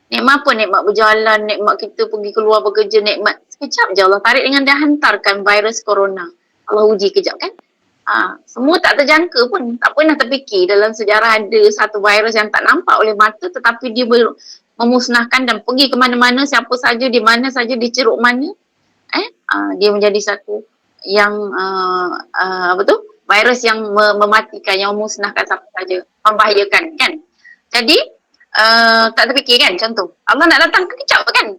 Nikmat apa? Nikmat berjalan, nikmat kita pergi keluar bekerja, nikmat sekejap je Allah tarik dengan dia hantarkan virus corona. Allah uji kejap kan. Semua tak terjangka pun, tak pernah terfikir dalam sejarah ada satu virus yang tak nampak oleh mata tetapi dia memusnahkan dan pergi ke mana-mana, siapa saja, di mana saja, di ceruk mana. Dia menjadi satu yang virus yang mematikan, yang memusnahkan siapa saja, membahayakan kan. Jadi tak terfikir kan contoh. Allah nak datang kejap kan.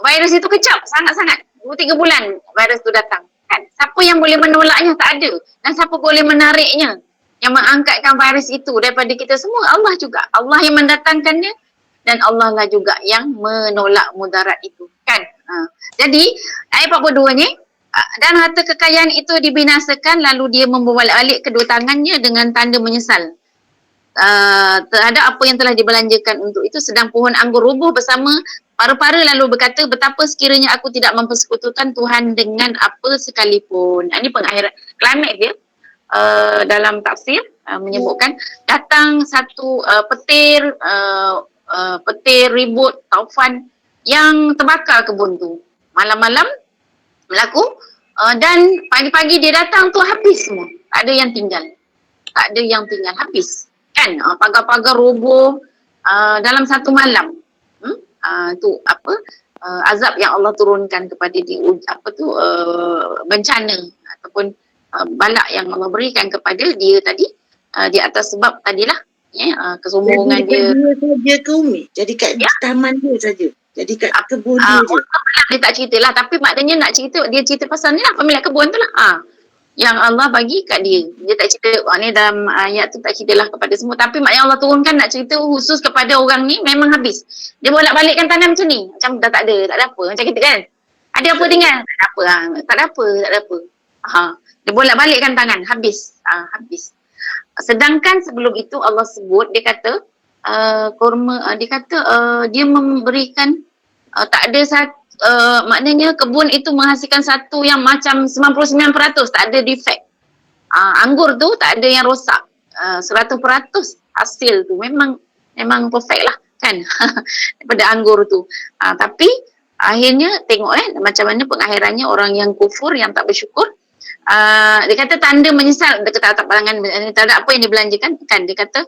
Virus itu kejap sangat-sangat. 3 bulan virus itu datang. Kan? Siapa yang boleh menolaknya? Tak ada. Dan siapa boleh menariknya? Yang mengangkatkan virus itu daripada kita semua? Allah juga. Allah yang mendatangkannya dan Allah lah juga yang menolak mudarat itu. Kan? Jadi ayat 42 ni, dan harta kekayaan itu dibinasakan lalu dia membawa balik kedua tangannya dengan tanda menyesal terhadap apa yang telah dibelanjakan untuk itu, sedang pohon anggur rubuh bersama para-para lalu berkata, betapa sekiranya aku tidak mempersekutukan Tuhan dengan apa sekalipun. Ini pengakhiran klimaks dia dalam tafsir menyebutkan datang satu petir ribut taufan yang terbakar kebun tu. Malam-malam berlaku dan pagi-pagi dia datang tu habis semua. Tak ada yang tinggal. Tak ada yang tinggal, habis. Kan? Pagar-pagar roboh dalam satu malam. Azab yang Allah turunkan kepada dia, bencana ataupun balak yang Allah berikan kepada dia tadi di atas sebab tadilah kesombongan dia. Dia ke Umi. Jadi kat taman dia saja. Jadi kat kebun dia je. Dia tak cerita lah, tapi maknanya nak cerita, dia cerita pasal ni lah, pemilik kebun tu lah. Yang Allah bagi kat dia. Dia tak cerita, ni dalam ayat tu tak cerita lah kepada semua. Tapi maknanya Allah turunkan nak cerita khusus kepada orang ni memang habis. Dia bolak-balikkan tangan macam ni. Macam dah tak ada apa. Macam kita kan. Ada apa tinggal? Tak ada apa. Tak ada apa. Dia bolak-balikkan tangan. Habis. Habis. Sedangkan sebelum itu Allah sebut, dia kata, dia memberikan tak ada satu, maknanya kebun itu menghasilkan satu yang macam 99%, tak ada defect. Anggur tu tak ada yang rosak. 100% hasil tu memang perfect lah kan. Daripada anggur tu. Tapi akhirnya tengok macam mana pengakhirannya orang yang kufur, yang tak bersyukur. Dia kata tanda menyesal, dia kata tak pandangan terhadap apa yang dibelanjakan kan. Dia kata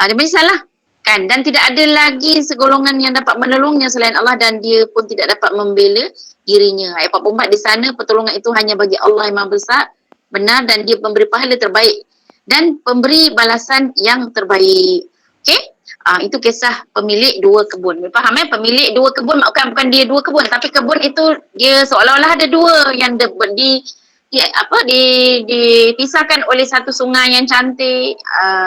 dia menyesal lah kan, dan tidak ada lagi segolongan yang dapat menolongnya selain Allah dan dia pun tidak dapat membela dirinya. Ayat 44, di sana pertolongan itu hanya bagi Allah yang Maha Besar, benar, dan dia memberi pahala terbaik dan pemberi balasan yang terbaik. Okey? Itu kisah pemilik 2 kebun. Faham pemilik 2 kebun bukan dia 2 kebun, tapi kebun itu dia seolah-olah ada 2 yang dipisahkan oleh satu sungai yang cantik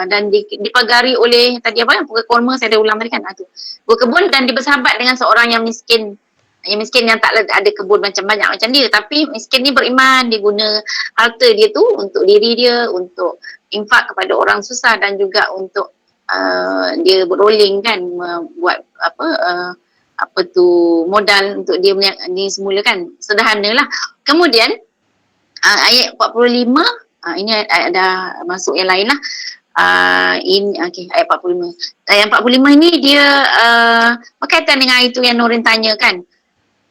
dan dipagari oleh tadi yang kurma saya ada ulang tadi kan, tu 2 kebun, dan dia bersahabat dengan seorang yang miskin yang tak ada kebun macam banyak macam dia, tapi miskin ni beriman, dia guna harta dia tu untuk diri dia, untuk infak kepada orang susah, dan juga untuk dia berrolling kan, buat modal untuk dia ni semula kan, sederhana lah. Kemudian ayat 45, ini ada masuk yang lain lah. Ayat 45. Ayat 45 ini dia berkaitan dengan itu yang Nurin tanya kan,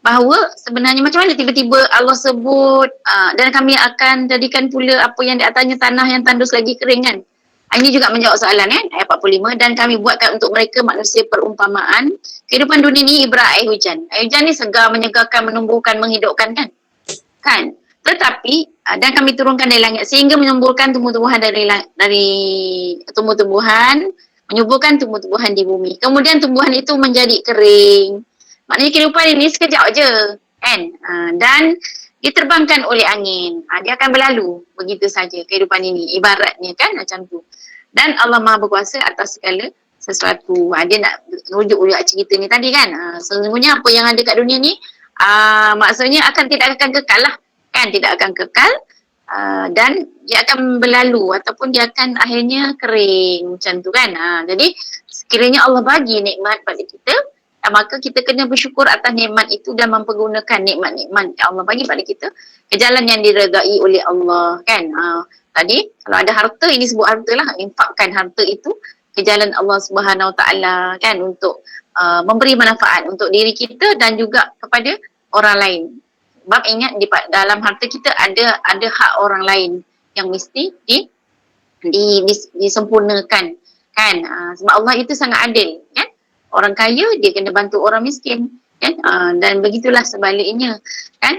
bahawa sebenarnya macam mana tiba-tiba Allah sebut dan kami akan jadikan pula apa yang di atasnya tanah yang tandus lagi kering kan. Ini juga menjawab soalan kan, ayat 45, dan kami buatkan untuk mereka manusia perumpamaan kehidupan dunia ni ibarat air hujan. Air hujan ni segar, menyegarkan, menumbuhkan, menghidupkan kan. Tetapi dan kami turunkan dari langit sehingga menumbuhkan tumbuh-tumbuhan dari tumbuh-tumbuhan menyuburkan tumbuh-tumbuhan di bumi. Kemudian tumbuhan itu menjadi kering. Maknanya kehidupan ini sekejap je, kan? Dan diterbangkan oleh angin. Dia akan berlalu begitu saja kehidupan ini. Ibaratnya kan macam tu. Dan Allah Maha Berkuasa atas segala sesuatu. Dia nak rujuk cerita ni tadi kan. Sesungguhnya apa yang ada kat dunia ni maksudnya tidak akan kekal lah. Kan, tidak akan kekal. Dan dia akan berlalu ataupun dia akan akhirnya kering macam tu kan. Jadi sekiranya Allah bagi nikmat pada kita, maka kita kena bersyukur atas nikmat itu dan mempergunakan nikmat-nikmat yang Allah bagi pada kita ke jalan yang diredai oleh Allah kan. Tadi kalau ada harta, ini sebut harta lah, infakkan harta itu ke jalan Allah Subhanahu Wa Taala kan, untuk memberi manfaat untuk diri kita dan juga kepada orang lain. Sebab ingat dalam harta kita ada hak orang lain yang mesti disempurnakan kan. Sebab Allah itu sangat adil kan. Orang kaya dia kena bantu orang miskin kan. Dan begitulah sebaliknya kan.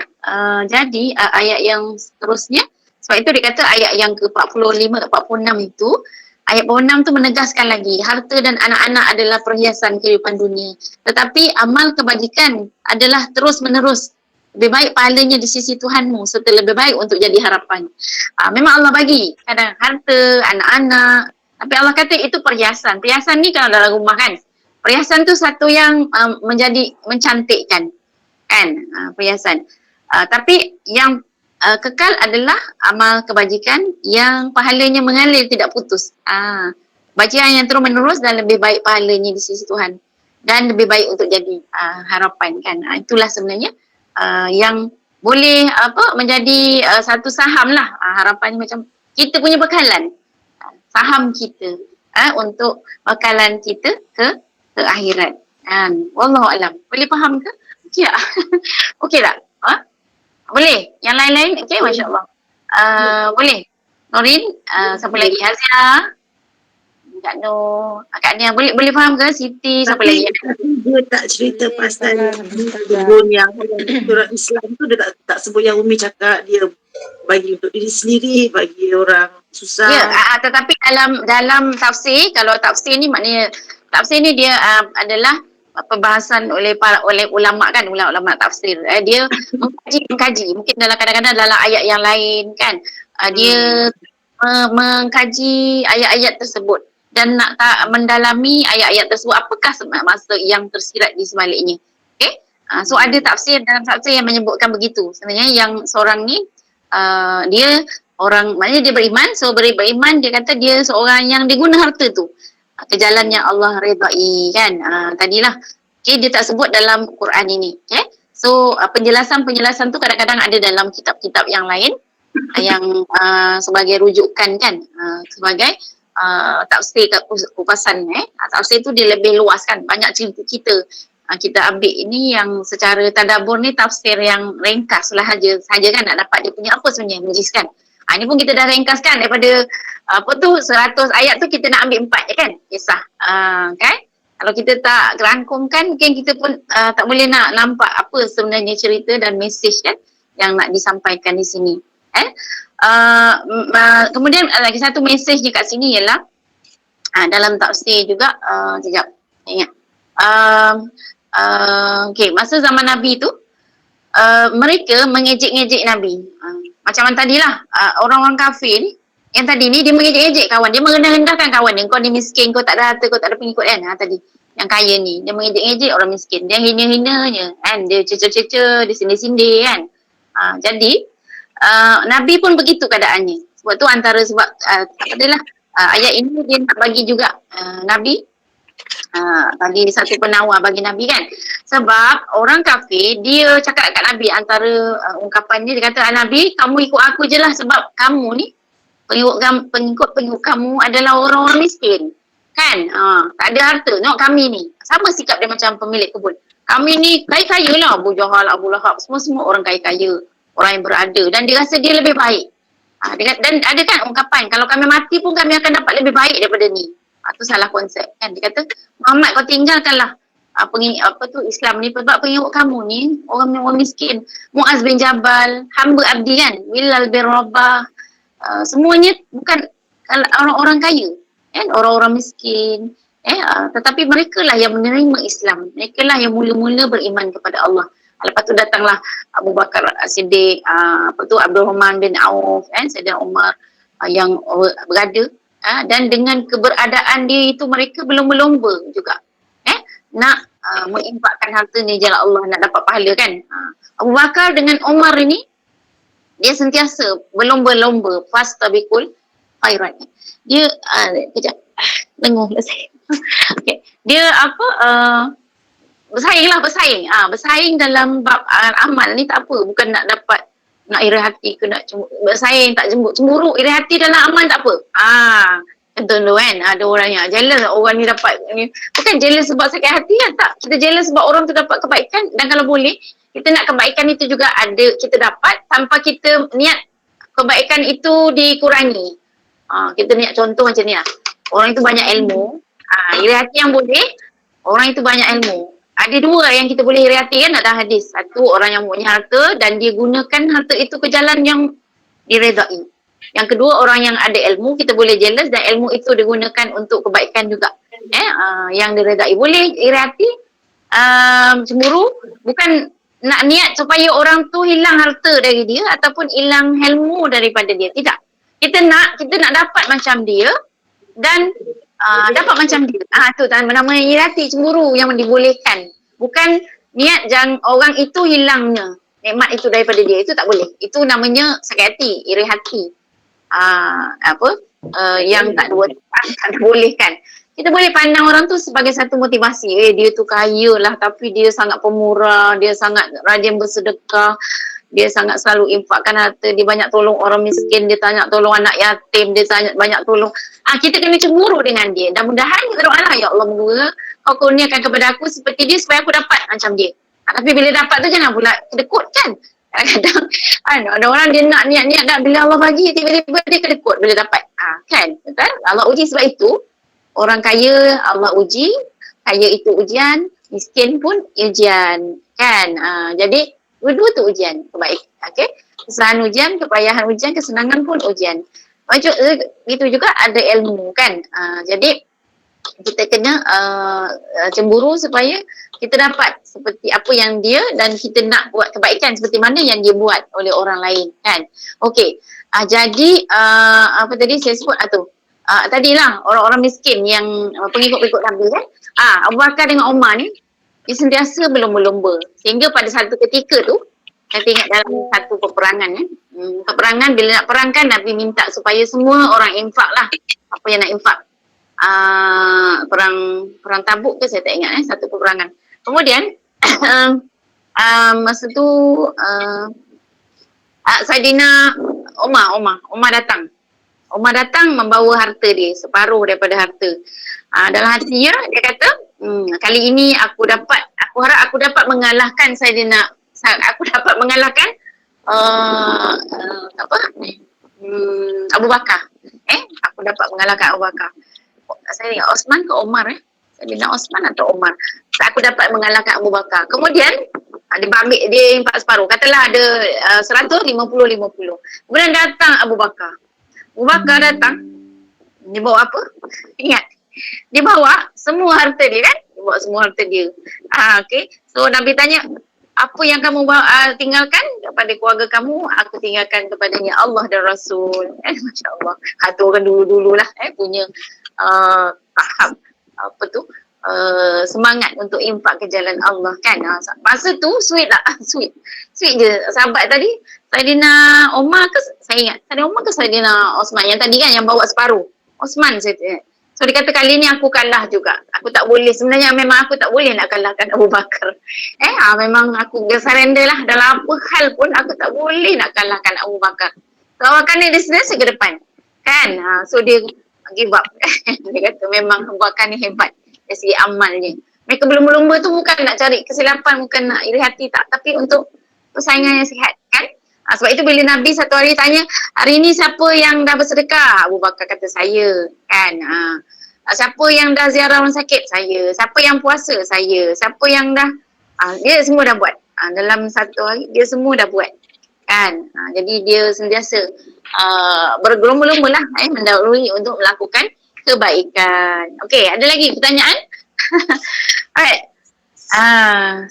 Jadi ayat yang seterusnya, sebab itu dia kata ayat yang ke-45 46 itu, ayat 46 tu menegaskan lagi harta dan anak-anak adalah perhiasan kehidupan dunia, tetapi amal kebajikan adalah terus menerus lebih baik pahalanya di sisi Tuhanmu serta lebih baik untuk jadi harapan. Memang Allah bagi kadang harta, anak-anak, tapi Allah kata itu perhiasan. Perhiasan ni kalau dalam rumah kan, perhiasan tu satu yang menjadi mencantikkan kan, perhiasan. Tapi yang kekal adalah amal kebajikan yang pahalanya mengalir tidak putus. Bacaan yang terus menerus dan lebih baik pahalanya di sisi Tuhan dan lebih baik untuk jadi harapan kan. Itulah sebenarnya yang boleh menjadi satu saham lah. Harapan macam kita punya bekalan, saham kita untuk bekalan kita ke akhirat. Wallahu alam. Boleh faham ke? Okey tak? Okey tak? Boleh? Yang lain-lain? Okey, masya-Allah. Boleh. Norin, siapa lagi? Hazia. Kak Nur, Kak Nia, boleh faham ke? Siti, siapa lagi? Dia tak cerita pasal kebun yang orang Islam tu, dia tak sebut yang Umi cakap dia bagi untuk diri sendiri, bagi orang susah. Ya, tetapi dalam tafsir, kalau tafsir ni maknanya tafsir ni dia adalah perbahasan oleh ulama kan, ulama tafsir. Dia mengkaji mungkin kadang-kadang dalam ayat yang lain kan. Dia mengkaji ayat-ayat tersebut dan nak mendalami ayat-ayat tersebut, apakah maksud yang tersirat di sebaliknya. Okay? So ada tafsir dalam tafsir yang menyebutkan begitu. Sebenarnya yang seorang ni dia orang, maknanya dia beriman, so beriman dia kata dia seorang yang diguna harta tu ke jalan yang Allah redai kan. Tadilah okay, dia tak sebut dalam Quran ini. Okay? So penjelasan tu kadang-kadang ada dalam kitab-kitab yang lain yang sebagai rujukan kan, sebagai tafsir kupasan. Tafsir tu dia lebih luas kan, banyak cerita kita ambil ini yang secara tadabbur ni tafsir yang ringkas lah saja kan, nak dapat dia punya apa sebenarnya majlis kan. Ini pun kita dah ringkaskan daripada 100 ayat tu kita nak ambil 4 je kan, kisah kan. Kalau kita tak rangkumkan mungkin kita pun tak boleh nak nampak apa sebenarnya cerita dan mesej kan yang nak disampaikan di sini. Kemudian lagi satu mesej di kat sini ialah dalam tafsir juga, sekejap ingat. Okay, masa zaman Nabi tu mereka mengejek-ngejek Nabi. Macam tadilah orang-orang kafir ni, yang tadi ni dia mengejek-ngejek kawan, dia merendah-rendahkan kawan dia. Kau ni miskin, kau tak ada harta, kau tak ada pengikut kan. Tadi yang kaya ni dia mengejek-ngejek orang miskin, dia hina-hinanya kan, dia cecer-cecer, dia sindir-sindir kan. Jadi Nabi pun begitu keadaannya. Sebab tu antara sebab adalah ayat ini dia nak bagi juga Nabi bagi satu penawar bagi Nabi kan. Sebab orang kafir dia cakap kat Nabi, antara ungkapannya dia kata, Nabi kamu ikut aku je lah sebab kamu ni pengikut kamu adalah orang-orang miskin kan. Tak ada harta. Tengok kami ni sama sikap dia macam pemilik kebun. Kami ni kaya-kaya lah, Abu Jahal, Abu Lahab, semua orang kaya-kaya, orang yang berada, dan dia rasa dia lebih baik. Dan ada kan ungkapan, kalau kami mati pun kami akan dapat lebih baik daripada ni. Itu salah konsep kan. Dia kata, Muhammad kau tinggalkanlah Islam ni sebab pengikut kamu ni orang miskin. Muaz bin Jabal, hamba abdi kan, Bilal bin Rabah, semuanya bukan orang-orang kaya. orang-orang miskin. Tetapi mereka lah yang menerima Islam. Mereka lah yang mula-mula beriman kepada Allah. Lepas tu datanglah Abu Bakar As-Siddiq, Abdul Rahman bin Auf, Sayyidina Umar yang berada. Dan dengan keberadaan dia itu mereka belum berlomba juga. Nak menginfakkan harta ni jalan Allah, nak dapat pahala kan. Abu Bakar dengan Umar ini dia sentiasa berlomba-lomba fastabiqul khairat. Dia kejap dengar pula saya. Okay. Dia bersaing dalam bab amal ni tak apa, bukan nak dapat nak iri hati ke nak bersaing tak cemburu iri hati dalam amal tak apa. Contoh tu kan, ada orang yang jealous orang ni dapat ni. Bukan jealous sebab sakit hati kan, tak. Kita jealous sebab orang tu dapat kebaikan, dan kalau boleh kita nak kebaikan itu juga ada kita dapat tanpa kita niat kebaikan itu dikurangi. Kita niat contoh macam ni lah. Orang itu banyak ilmu, iri hati yang boleh, orang itu banyak ilmu. Ada dua yang kita boleh iri hati kan, ada hadis. Satu, orang yang punya harta dan dia gunakan harta itu ke jalan yang diredai. Yang kedua, orang yang ada ilmu, kita boleh jealous dan ilmu itu digunakan untuk kebaikan juga. Yang diredai. Boleh iri hati, cemburu, bukan nak niat supaya orang tu hilang harta dari dia ataupun hilang ilmu daripada dia. Tidak. Kita nak dapat macam dia dan dapat macam dia. Tu nama iri hati, cemburu yang dibolehkan. Bukan niat jangan orang itu hilangnya nikmat itu daripada dia. Itu tak boleh. Itu namanya sakit hati, iri hati. Yang tak dibolehkan. Kita boleh pandang orang tu sebagai satu motivasi. Dia tu kaya lah tapi dia sangat pemurah, dia sangat rajin bersedekah, dia sangat selalu infakkan harta, dia banyak tolong orang miskin, dia banyak tolong anak yatim, dia banyak tolong. Kita kena cemburu dengan dia. Dan mudahan kita doa lah, ya Allah, moga kau kurniakan kepada aku seperti dia supaya aku dapat macam dia. Tapi bila dapat tu jangan pula kedekut kan. Kadang-kadang ada orang dia nak niat-niat dah, bila Allah bagi tiba-tiba dia kedekut bila dapat. Kan? Betul? Allah uji sebab itu. Orang kaya Allah uji, kaya itu ujian, miskin pun ujian. Kan? Jadi dua-dua tu ujian, kebaik. Okay? Kesusahan ujian, kepayahan ujian, kesenangan pun ujian. Itu juga ada ilmu kan. Jadi kita kena cemburu supaya kita dapat seperti apa yang dia, dan kita nak buat kebaikan seperti mana yang dia buat oleh orang lain kan. Okey. Jadi apa tadi saya sebut tadilah orang-orang miskin yang pengikut-pengikut Nabi kan. Abu Bakar dengan Umar ni dia sentiasa berlomba-lomba sehingga pada satu ketika tu saya ingat dalam satu peperangan kan. Peperangan bila nak perangkan Nabi minta supaya semua orang infak lah apa yang nak infak. Perang Tabuk ke saya tak ingat satu peperangan. Kemudian masa tu Saidina Umar datang. Umar datang membawa harta dia, separuh daripada harta. Dalam hatinya dia kata, kali ini aku harap aku dapat mengalahkan Abu Bakar. Aku dapat mengalahkan Abu Bakar. Saya ingat Osman ke Umar Saidina Osman atau Umar. Aku dapat mengalahkan Abu Bakar. Kemudian dia impak separuh. Katalah ada 100, 50. Kemudian datang Abu Bakar. Abu Bakar datang. Dia bawa apa? Ingat. Dia bawa semua harta dia kan? Dia bawa semua harta dia. Okay. So Nabi tanya, apa yang kamu tinggalkan kepada keluarga kamu? Aku tinggalkan kepadanya Allah dan Rasul. Masya Allah. Itu orang dulu-dululah punya tahap semangat untuk infak ke jalan Allah kan. Masa tu sweet lah. Sweet je sahabat tadi. Saidina Umar ke saya ingat. Saidina Umar ke Saidina Osman yang tadi kan yang bawa separuh. Osman saya ingat. So dia kata kali ni aku kalah juga. Aku tak boleh. Sebenarnya memang aku tak boleh nak kalahkan Abu Bakar. Memang aku surrender lah. Dalam apa hal pun aku tak boleh nak kalahkan Abu Bakar. Kawakan dia sendiri ke depan. Kan? So dia give up. Dia kata memang Abu Bakar ni hebat dari segi amalnya. Mereka berlomba-lomba tu bukan nak cari kesilapan, bukan nak iri hati tak. Tapi untuk persaingan yang sihat kan. Sebab itu bila Nabi satu hari tanya, hari ni siapa yang dah bersedekah? Abu Bakar kata saya kan. Siapa yang dah ziarah orang sakit? Saya. Siapa yang puasa? Saya. Siapa yang dah dia semua dah buat. Dalam satu hari dia semua dah buat kan. Jadi dia sentiasa berlomba-lomba lah mendahului untuk melakukan kebaikan. Okey, ada lagi pertanyaan? Alright.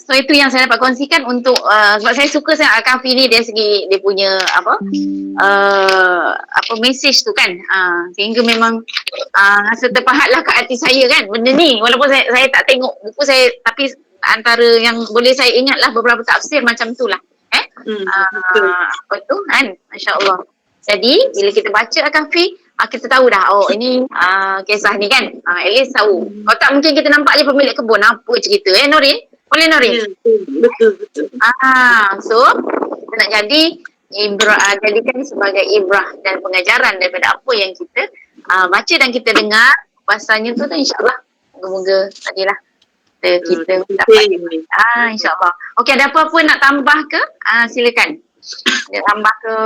So itu yang saya dapat kongsikan untuk sebab saya suka sangat Al-Kahfi ni dari segi dia punya apa message tu kan, sehingga memang rasa terpahatlah kat hati saya kan benda ni, walaupun saya tak tengok buku saya, tapi antara yang boleh saya ingatlah beberapa tafsir macam tu lah apa tu kan, masya-Allah. Jadi bila kita baca Al-Kahfi, kita tahu dah, oh ini kisah ni kan, at least tahu. Kalau tak mungkin kita nampak je pemilik kebun, apa cerita Norin? Boleh Norin? Betul. So kita nak jadikan sebagai ibrah dan pengajaran daripada apa yang kita baca dan kita dengar. Bahasanya tu insya-Allah moga-moga tadilah kita dapat insya-Allah. Okey, ada apa-apa nak tambah ke? Silakan. Nak tambah ke?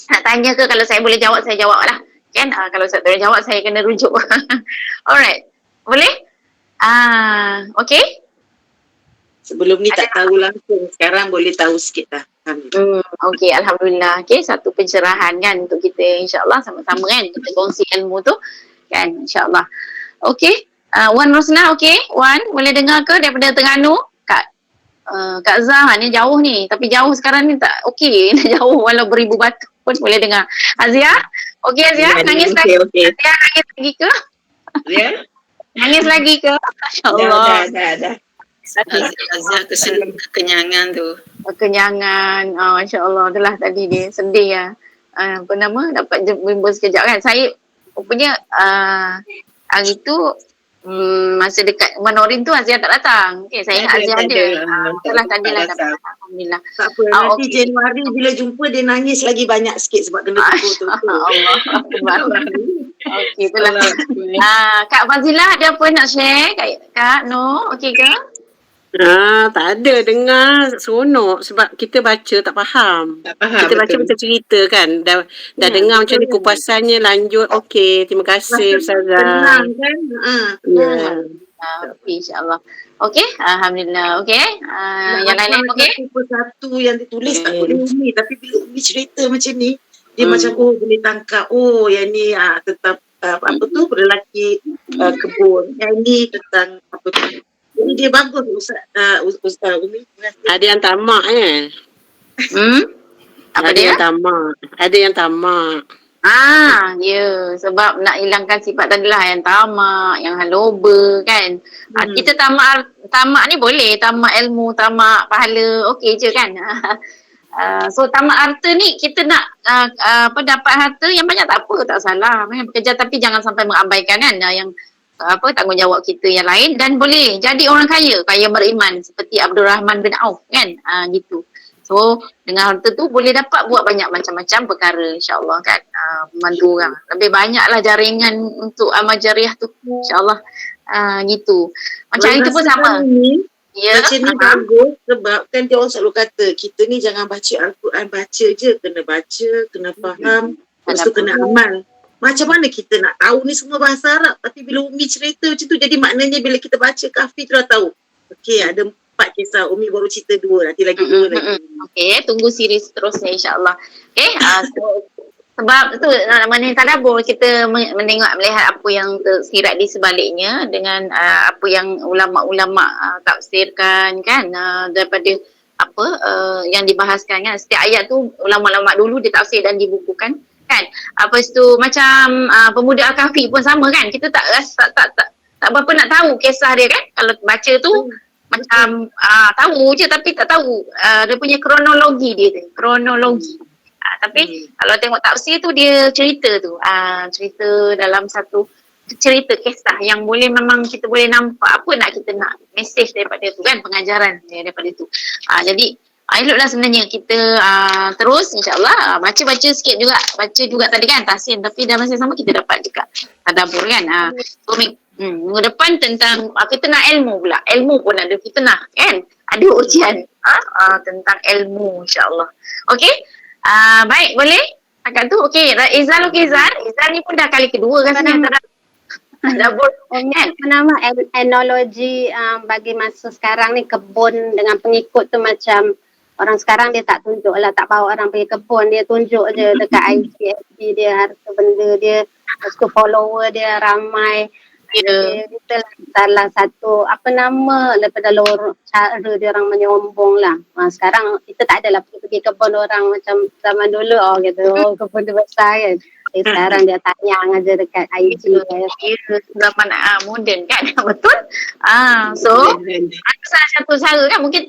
Nak tanya ke? Kalau saya boleh jawab, saya jawab lah kan. Kalau saya tak boleh jawab, saya kena rujuk. Alright, boleh? Okay. Sebelum ni tak tahu langsung, sekarang boleh tahu sikit dah. Okay, Alhamdulillah. Okay, satu pencerahan kan untuk kita, insyaAllah sama-sama kan kita kongsi ilmu tu kan, insyaAllah. Okay, Wan Rosna, okay, Wan boleh dengar ke daripada Terengganu? Kak Zah ni jauh ni, tapi jauh sekarang ni tak okey. Jauh walau beribu batu pun boleh dengar. Azia? Okey Azia, nangis lagi. Okay. Azia nangis lagi ke? Ya? Nangis lagi ke? Masya-Allah. Dah. Azhar kekenyangan tu. Kenyangan. Masya-Allah. Itulah tadi dia sedih ya. Apa nama? Dapat jumpa sekejap kan. Saya rupanya hari tu masa dekat Norin tu Azia tak datang. Okay, saya ingat Azia ada. Itulah tadilah datang. Alhamdulillah. Tak apa, nanti Januari bila jumpa dia nangis lagi banyak sikit sebab kena pukul tu. Allah Akbar. Okey, itulah. Kak Fazilah ada apa nak share? Kak No, okey ke? Tak ada, dengar seronok sebab kita baca tak faham. Kita baca betul. macam cerita kan. Dah dengar macam ni kupasannya, lanjut. Okey, terima kasih Ustazah. Tenang kan? InsyaAllah. Okey, Alhamdulillah. Okey. Yang lain okey? Satu yang ditulis tak boleh Umi, tapi bila Umi cerita macam ni, dia macam boleh tangkap. Yang ni tentang apa tu, lelaki kebun. Yang ni tentang apa tu. Jadi dia bagus Ustaz Umi. Ada yang tamak kan? Apa Ada dia? yang tamak. Ya, sebab nak hilangkan sifat tadilah yang tamak, yang loba kan. Kita tamak ni boleh, tamak ilmu, tamak pahala, okey je kan. So tamak harta ni kita nak dapat harta yang banyak tak apa, tak salah. Bekerja tapi jangan sampai mengabaikan kan yang tanggungjawab kita yang lain, dan boleh jadi orang kaya beriman seperti Abdul Rahman bin Auf kan, gitu. So dengan harta tu boleh dapat buat banyak macam-macam perkara, insyaAllah kan, membantu orang. Lebih banyaklah jaringan untuk amal jariah tu, insyaAllah, gitu. Macam itu pun sama. Baca ni bagus sebab kan dia orang selalu kata kita ni jangan baca Al-Quran baca je, kena baca, kena faham, lepas tu kena amal. Macam mana kita nak tahu ni semua bahasa Arab, tapi bila Umi cerita macam tu, jadi maknanya bila kita baca Kahfi tu dah tahu. Okey, ada 4 kisah, Umi baru cerita 2, nanti lagi 2 lagi. Okey, tunggu siri seterusnya insyaAllah. Okey, sebab tu namanya tadabbur, kita melihat apa yang tersirat di sebaliknya dengan apa yang ulama-ulama tafsirkan kan, daripada apa yang dibahaskan kan. Setiap ayat tu ulama-ulama dulu ditafsir dan dibukukan kan. Apa itu macam pemuda Al-Kahfi pun sama kan. Kita tak berapa nak tahu kisah dia kan. Kalau baca tu macam tahu je tapi tak tahu dia punya kronologi dia tu. Tapi kalau tengok tafsir tu dia cerita tu. Cerita dalam satu cerita kisah yang boleh memang kita boleh nampak apa nak kita nak message daripada tu kan, pengajaran daripada tu. Jadi eloklah sebenarnya kita terus insyaAllah baca-baca sikit juga. Baca juga tadi kan tahsin, tapi dalam masa sama kita dapat juga tadabbur kan. So minggu depan tentang fitnah ilmu pula. Ilmu pun ada fitnah kan. Ada ujian tentang ilmu insyaAllah. Okey. Baik, boleh? Akak tu okey. Izal okey Izal. Izal ni pun dah kali kedua rasanya tadabbur kan. Nama analogi bagi masa sekarang ni kebun dengan pengikut tu macam Orang sekarang dia tak tunjuk lah, tak bawa orang pergi kebun, dia tunjuk je dekat IG, FB dia, harta benda dia, lepas tu follower dia ramai. Kita salah satu daripada cara dia orang menyombong lah. Sekarang kita tak adalah pergi kebun orang macam zaman dulu gitu, kebun dia besar kan. Sekarang dia tanya aja dekat IG. Zaman moden kan, betul? So ada salah satu cara kan, mungkin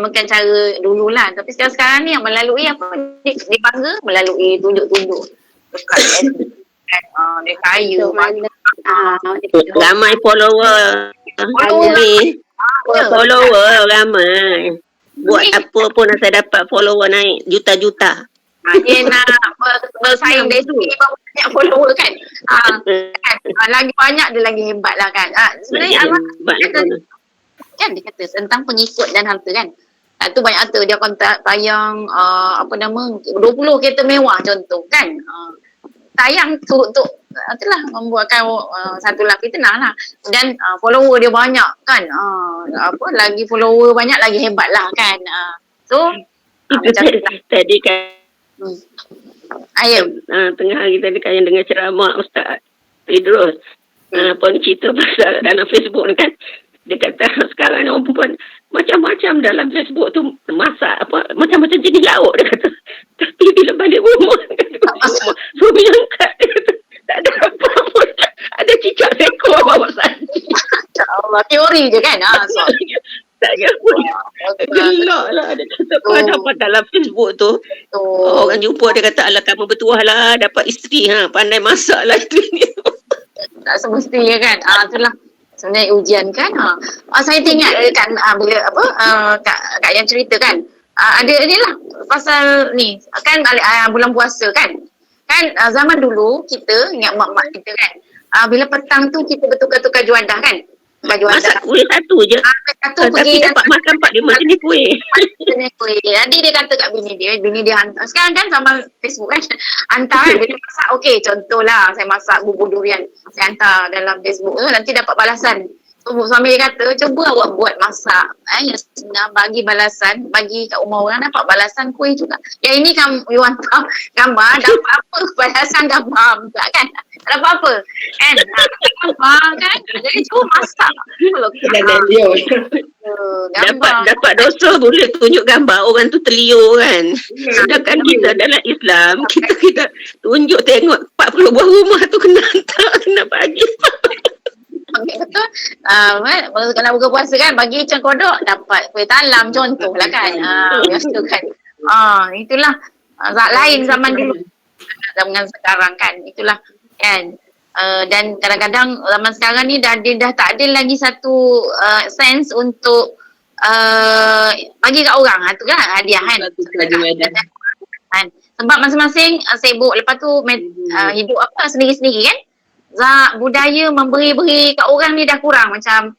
bukan cara dululah, tapi sekarang ni yang melalui dia bangga melalui tunjuk-tunjuk dekat kan, dia kaya Ramai follower. Follower ramai. Buat apa pun asal dapat follower naik juta-juta. Dia nak bersaing dari segi banyak follower kan. Lagi banyak dia lagi hebat lah kan. Sebenarnya kan dia kata tentang pengikut dan harta kan. Tu banyak harta dia akan tayang 20 kereta mewah contoh kan. Tayang untuk itulah membuatkan satu lagi tenang lah. Dan follower dia banyak kan. Lagi follower banyak lagi hebat lah kan. So tadi kan tengah hari tadi kan yang dengar ceramah Ustaz Idrus pun cerita pasal dalam Facebook ni kan, dia kata sekarang orang perempuan macam-macam dalam Facebook tu masak macam-macam jenis lauk, dia kata, tapi bila balik rumah suami angkat dia kata tak ada apa-apa, ada cicak sekor bawa saja. Allah, teori je kan. Tak gelak lah. Dia kata dapat dalam Facebook tu orang jumpa dia kata alah kamu bertuah lah dapat isteri pandai masak lah isteri ni. Tak semestinya kan. Itulah sebenarnya ujian kan. Saya teringat kan bila Kak yang cerita kan, ada ni lah pasal ni kan bulan puasa kan. Kan zaman dulu kita ingat mak-mak kita kan, bila petang tu kita bertukar-tukar juadah kan. Masak kuih satu je. Tapi dapat makan 4-5 jenis kuih. Jadi dia kata kat bini dia hantar. Sekarang kan sama Facebook kan, hantar kan, bila masak okey, contohlah saya masak bubur durian, saya hantar dalam Facebook tu, nanti dapat balasan. So, suami dia kata, cuba awak buat masak yang senang, bagi balasan, bagi kat rumah orang dapat balasan kuih juga. Yang ini kamu hantar gambar, dapat apa balasan gambar pula kan. Tak dapat apa kan. Gambar kan. Jadi cuba masak. Dapat dosa boleh tunjuk gambar orang tu terliur kan. Sedangkan kita dalam Islam, kita tunjuk tengok 40 buah rumah tu kena hantar, kena bagi. Betul. Kalau buka puasa kan, bagi cengkodok dapat kuih talam contohlah kan. Biasa kan. Itulah lain zaman dulu dengan sekarang kan. Itulah kan. Dan kadang-kadang zaman sekarang ni dah tak ada lagi satu sense untuk bagi kat orang. Itu kan hadiah kan. Sebab masing-masing sibuk, lepas tu hidup sendiri-sendiri kan. Budaya memberi-beri kat orang ni dah kurang, macam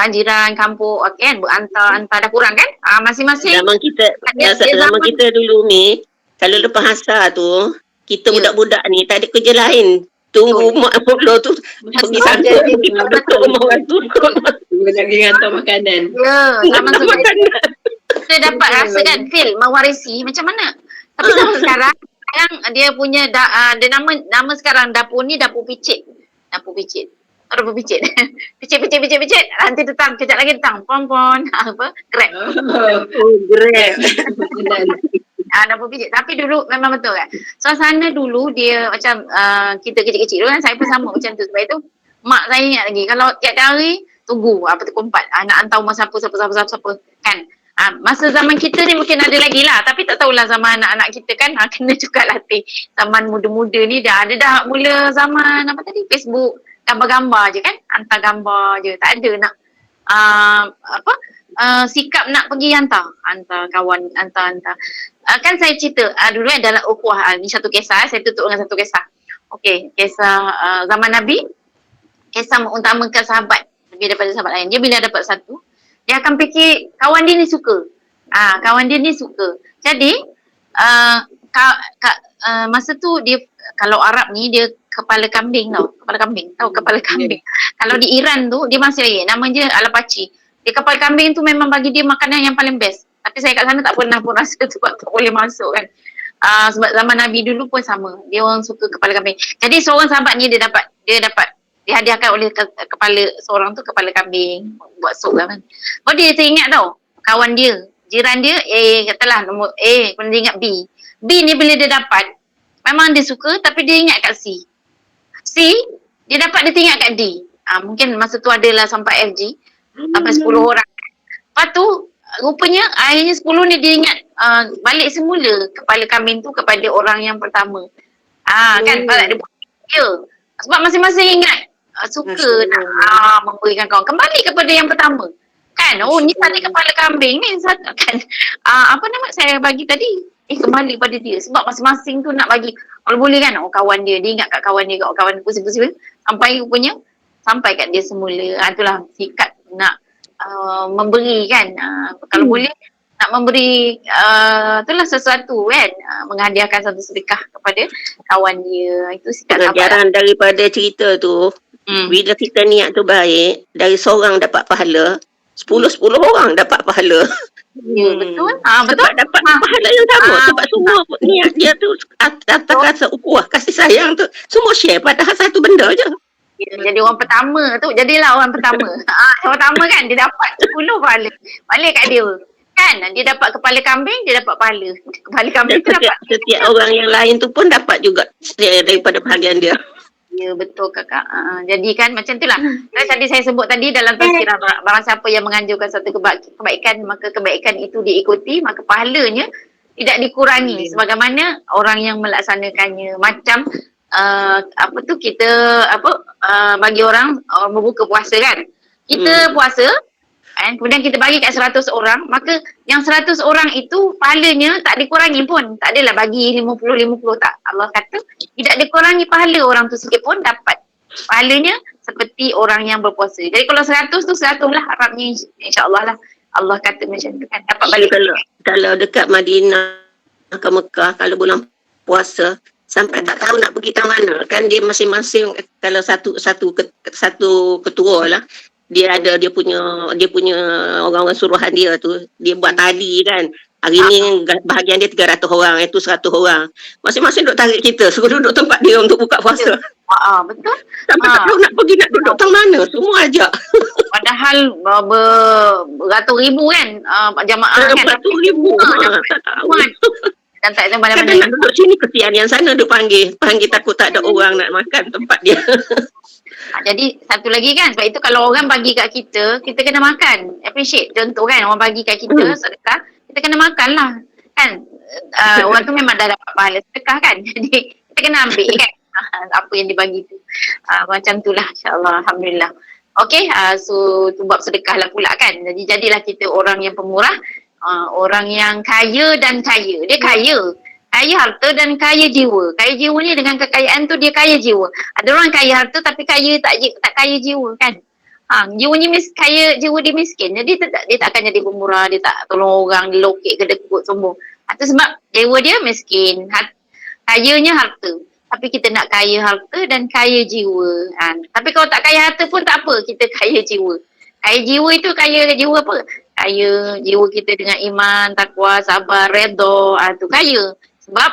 jiran, kampung kan, berantar-antar dah kurang kan. Masing-masing zaman kita dulu ni, kalau lepas asar tu kita budak-budak ni tak ada kerja lain, tunggu mak pula tu pergi santai betul rumah orang tu nak pergi hantar makanan. Zaman tu kita dapat rasa kan, feel mewarisi macam mana. Tapi zaman sekarang dia punya ada nama sekarang dapur ni dapur picit. Dapur picit. Picit. Nanti datang, kejap lagi datang. Pon. Grab. Grab. Dapur picit. Tapi dulu memang betul kan. Suasana dulu dia macam kita kecil-kecil dulu kan. Saya pun sama macam tu. Sebab itu mak saya ingat lagi. Kalau tiap hari tunggu pukul 4. Nak hantar rumah siapa kan. Masa zaman kita ni mungkin ada lagi lah, tapi tak tahulah zaman anak-anak kita kan kena juga latih. Zaman muda-muda ni dah mula zaman Facebook, gambar-gambar je kan, hantar gambar je, tak ada nak sikap nak pergi hantar kawan, hantar. Kan saya cerita dulu dalam ukhuwah, ni satu kisah, saya tutup dengan satu kisah. Okey, kisah zaman Nabi, kisah mengutamakan sahabat lebih daripada sahabat lain. Dia bila dapat satu, dia akan fikir kawan dia ni suka. Kawan dia ni suka. Jadi masa tu dia, kalau Arab ni dia kepala kambing tau. Kepala kambing. Kalau di Iran tu dia masih lagi nama dia alapaci. Dia kepala kambing tu memang bagi dia makanan yang paling best. Tapi saya kat sana tak pernah pun rasa sebab tak boleh masuk kan. Sebab zaman Nabi dulu pun sama. Dia orang suka kepala kambing. Jadi seorang sahabat ni dia dapat dihadiahkan oleh kepala seorang tu kepala kambing buat sup kan. Oh dia teringat tau kawan dia, jiran dia katalah nombor A, kemudian dia ingat B. B ni bila dia dapat memang dia suka tapi dia ingat kat C. C dia dapat dia teringat kat D. Mungkin masa tu adalah sampai FG sampai 10 orang. Lepas tu rupanya akhirnya 10 ni dia ingat balik semula kepala kambing tu kepada orang yang pertama. Kan tak ada dia. Sebab masing-masing ingat suka nak memberikan kawan kembali kepada yang pertama. Kan? Ni tadi kepala kambing ni kan. Apa nama saya bagi tadi? Kembali pada dia. Sebab masing-masing tu nak bagi. Kalau boleh kan kawan dia ingat kat kawan dia, kat kawan dia pusing-pusing sampai rupanya sampai kat dia semula. Itulah sikap nak memberi kan. Kalau boleh nak memberi itulah sesuatu kan, menghadiahkan satu sedekah kepada kawan dia. Itu sikap Pelajaran daripada cerita tu, bila kita niat tu baik, dari seorang dapat pahala, 10 orang dapat pahala. Ya, betul. Betul. Sebab dapat pahala yang sama. Sebab semua niat dia tu atas rasa ukuah, kasih sayang tu, semua share padahal satu benda je. Jadi orang pertama tu, jadilah orang pertama. Orang pertama kan, dia dapat 10 pahala. Balik kat dia. Kan, dia dapat kepala kambing, dia dapat pahala. Kepala kambing tu dapat. Setiap orang yang lain tu pun dapat juga daripada bahagian dia. Ya, betul kakak. Jadi kan macam itulah. Tadi saya sebut tadi dalam tazkirah, barang siapa yang menganjurkan satu kebaikan, maka kebaikan itu diikuti, maka pahalanya tidak dikurangi. Sebagaimana orang yang melaksanakannya. Macam kita bagi orang berbuka puasa kan. Kita puasa kan, kemudian kita bagi kat 100 orang, maka yang 100 orang itu pahalanya tak dikurangi pun. Tak adalah bagi 50-50 tak. Allah kata tidak dikurangi pahala orang tu sikit pun dapat. Pahalanya seperti orang yang berpuasa. Jadi kalau 100 tu 100 lah harapnya, insyaAllah lah. Allah kata macam tu kan. Dapat balik. Kalau dekat Madinah ke Mekah, kalau bulan puasa sampai tak tahu nak pergi ke mana kan, dia masing-masing kalau satu ketua lah, dia ada dia punya orang-orang suruhan dia tu, dia buat tali kan. Hari ni bahagian dia 300 orang, itu 100 orang. Masing-masing duduk tarik kita, suruh duduk tempat dia untuk buka puasa. Betul. Sampai tak tahu nak pergi nak duduk tang mana, semua ajak. Padahal beratus ribu kan jamaah kan. Beratus ribu. Tak tahu. Dan tak ada mana-mana. Kadang nak duduk sini, kesian yang sana dia panggil takut tak ada orang nak makan tempat dia. Jadi satu lagi kan, sebab itu kalau orang bagi kat kita, kita kena makan. Appreciate. Contoh kan, orang bagi kat kita sedekah, kita kena makan lah kan. Orang tu memang dah dapat pahala sedekah kan. Jadi kita kena ambil kan apa yang dibagi tu. Macam tu lah, insyaAllah. Alhamdulillah. Okay, so tu bab sedekah lah pula kan. Jadi jadilah kita orang yang pemurah, orang yang kaya dan kaya. Dia kaya harta dan kaya jiwa. Kaya jiwa ni dengan kekayaan tu dia kaya jiwa. Ada orang kaya harta tapi kaya tak kaya jiwa kan. Jiwanya kaya, jiwa dia miskin. Jadi dia tak akan jadi pemurah, dia tak tolong orang, dia lokek kedekut sombong. Itu sebab jiwa dia miskin. Kayanya harta. Tapi kita nak kaya harta dan kaya jiwa. Tapi kalau tak kaya harta pun tak apa, kita kaya jiwa. Kaya jiwa itu kaya jiwa apa? Kaya jiwa kita dengan iman, takwa, sabar, redha, tu kaya. Sebab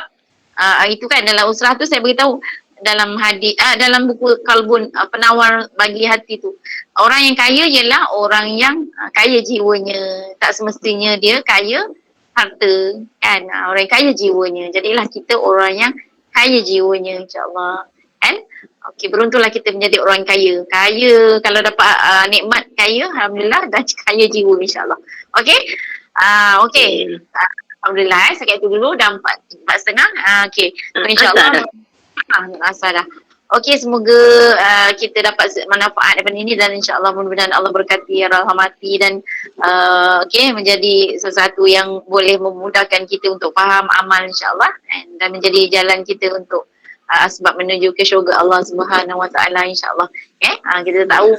itu kan dalam usrah tu saya beritahu dalam hadis dalam buku Kalbun penawar bagi hati tu. Orang yang kaya ialah orang yang kaya jiwanya. Tak semestinya dia kaya harta kan. Orang yang kaya jiwanya. Jadilah kita orang yang kaya jiwanya, insyaAllah kan. Okey, beruntunglah kita menjadi orang kaya. Kaya kalau dapat nikmat kaya, alhamdulillah dah kaya jiwa, insyaAllah. Okey. Okey. Alhamdulillah, sekian itu dulu dah 4:30. Okey. InsyaAllah asal dah. Okey, semoga kita dapat manfaat daripada ini dan insyaAllah mudah-mudahan Allah berkati, rahmati dan menjadi sesuatu yang boleh memudahkan kita untuk faham amal insyaAllah dan menjadi jalan kita untuk sebab menuju ke syurga Allah Subhanahu Wa Taala insyaAllah. Kita tahu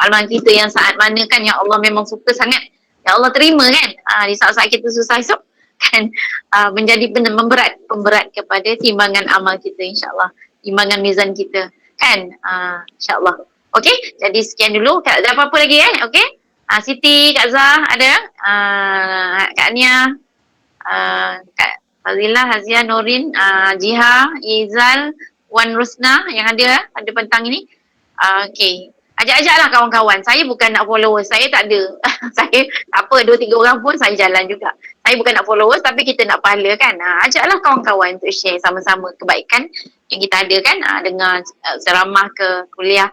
amalan kita yang saat mana kan yang Allah memang suka sangat. Ya Allah terima kan. Di saat-saat kita susah esok kan menjadi pemberat kepada timbangan amal kita insyaAllah. Timbangan mizan kita kan insyaAllah. Okey, jadi sekian dulu. Tak ada apa-apa lagi okey. Siti, Kak Zah ada? Kak Nia, Kak Fazilah, Hazia, Norin, Jiha, Izal, Wan Rusna yang ada petang ini. Okay. Ajak-ajaklah kawan-kawan. Saya bukan nak followers. Saya tak ada. Saya tak apa, 2-3 orang pun saya jalan juga. Saya bukan nak followers tapi kita nak pahala kan. Ajaklah kawan-kawan untuk share sama-sama kebaikan yang kita ada kan. Dengar ceramah ke kuliah,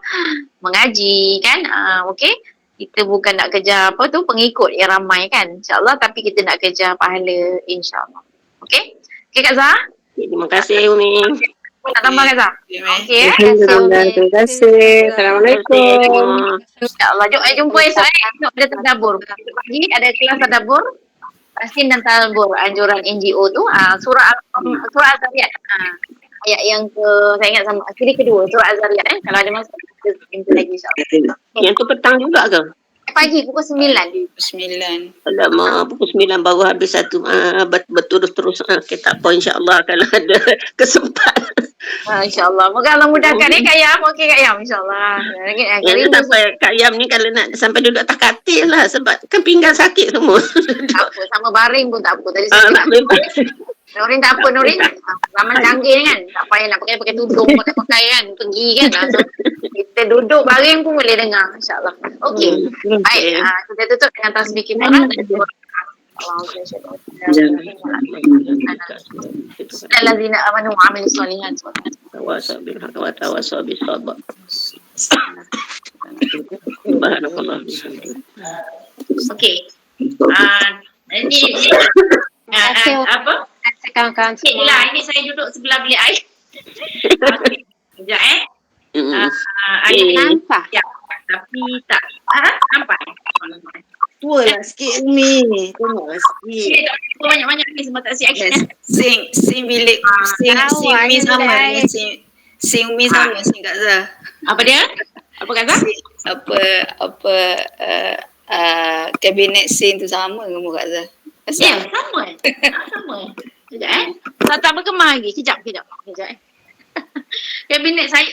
mengaji kan. Okay. Kita bukan nak kejar pengikut yang ramai kan. InsyaAllah, tapi kita nak kejar pahala insyaAllah. Okay. Okay Kak Zah. Terima kasih Umi. Tak tambah Kak Zah. Okay. Terima kasih. Assalamualaikum. InsyaAllah. Jumpa esok Esok ada tadabbur. Pagi ada kelas tadabbur. Tahsin dan tadabbur anjuran NGO tu. Surah Al-Zariyat. Ayat yang saya ingat sama. Akhiri kedua. Surah Al-Zariyat. Kalau ada masa kita jumpa lagi insyaAllah. Yang tu petang juga ke? Pagi pukul 9. 9. Alamak, pukul 9 baru habis satu. Berterus-terus. Okay, tak apa insyaAllah kalau ada kesempatan. InsyaAllah. Moga Allah mudahkan Kak Yam. Okey Kak Yam insyaAllah. Yang sampai Kak Yam ni kalau nak sampai duduk atas katil lah sebab kan pinggang sakit semua. Tak apa, sama baring pun tak apa. Tadi saya Norin tak apa Norin. Zaman canggih kan. Tak payah nak pakai tudung, pakai kan. Pergi kan. So, kita duduk baring pun boleh dengar insyaAllah. Okey. Baik. Kita tutup dengan tasbih kita. Allazina amanu wa amilus solihat. Tawasau bil haq wa tawasau bis sabr. Subhanallah. Okey. Ini apa? Kawan-kawan semua. Lah, ini saya duduk sebelah bilik air. Sekejap air Nampak? ya, tapi tak nampak. Tua lah sikit Umi. Tengoklah sikit. Banyak-banyak ni semua tak siap. Yes. Sing bilik sing Umi sama dengan sing Umi sama sing Kak Zah. Apa dia? Apa kata? Kabinet sing tu sama dengan Kak Zah. Ya, sama. Sama. Sekejap tak berkemah lagi. Kejap. Kabinet saya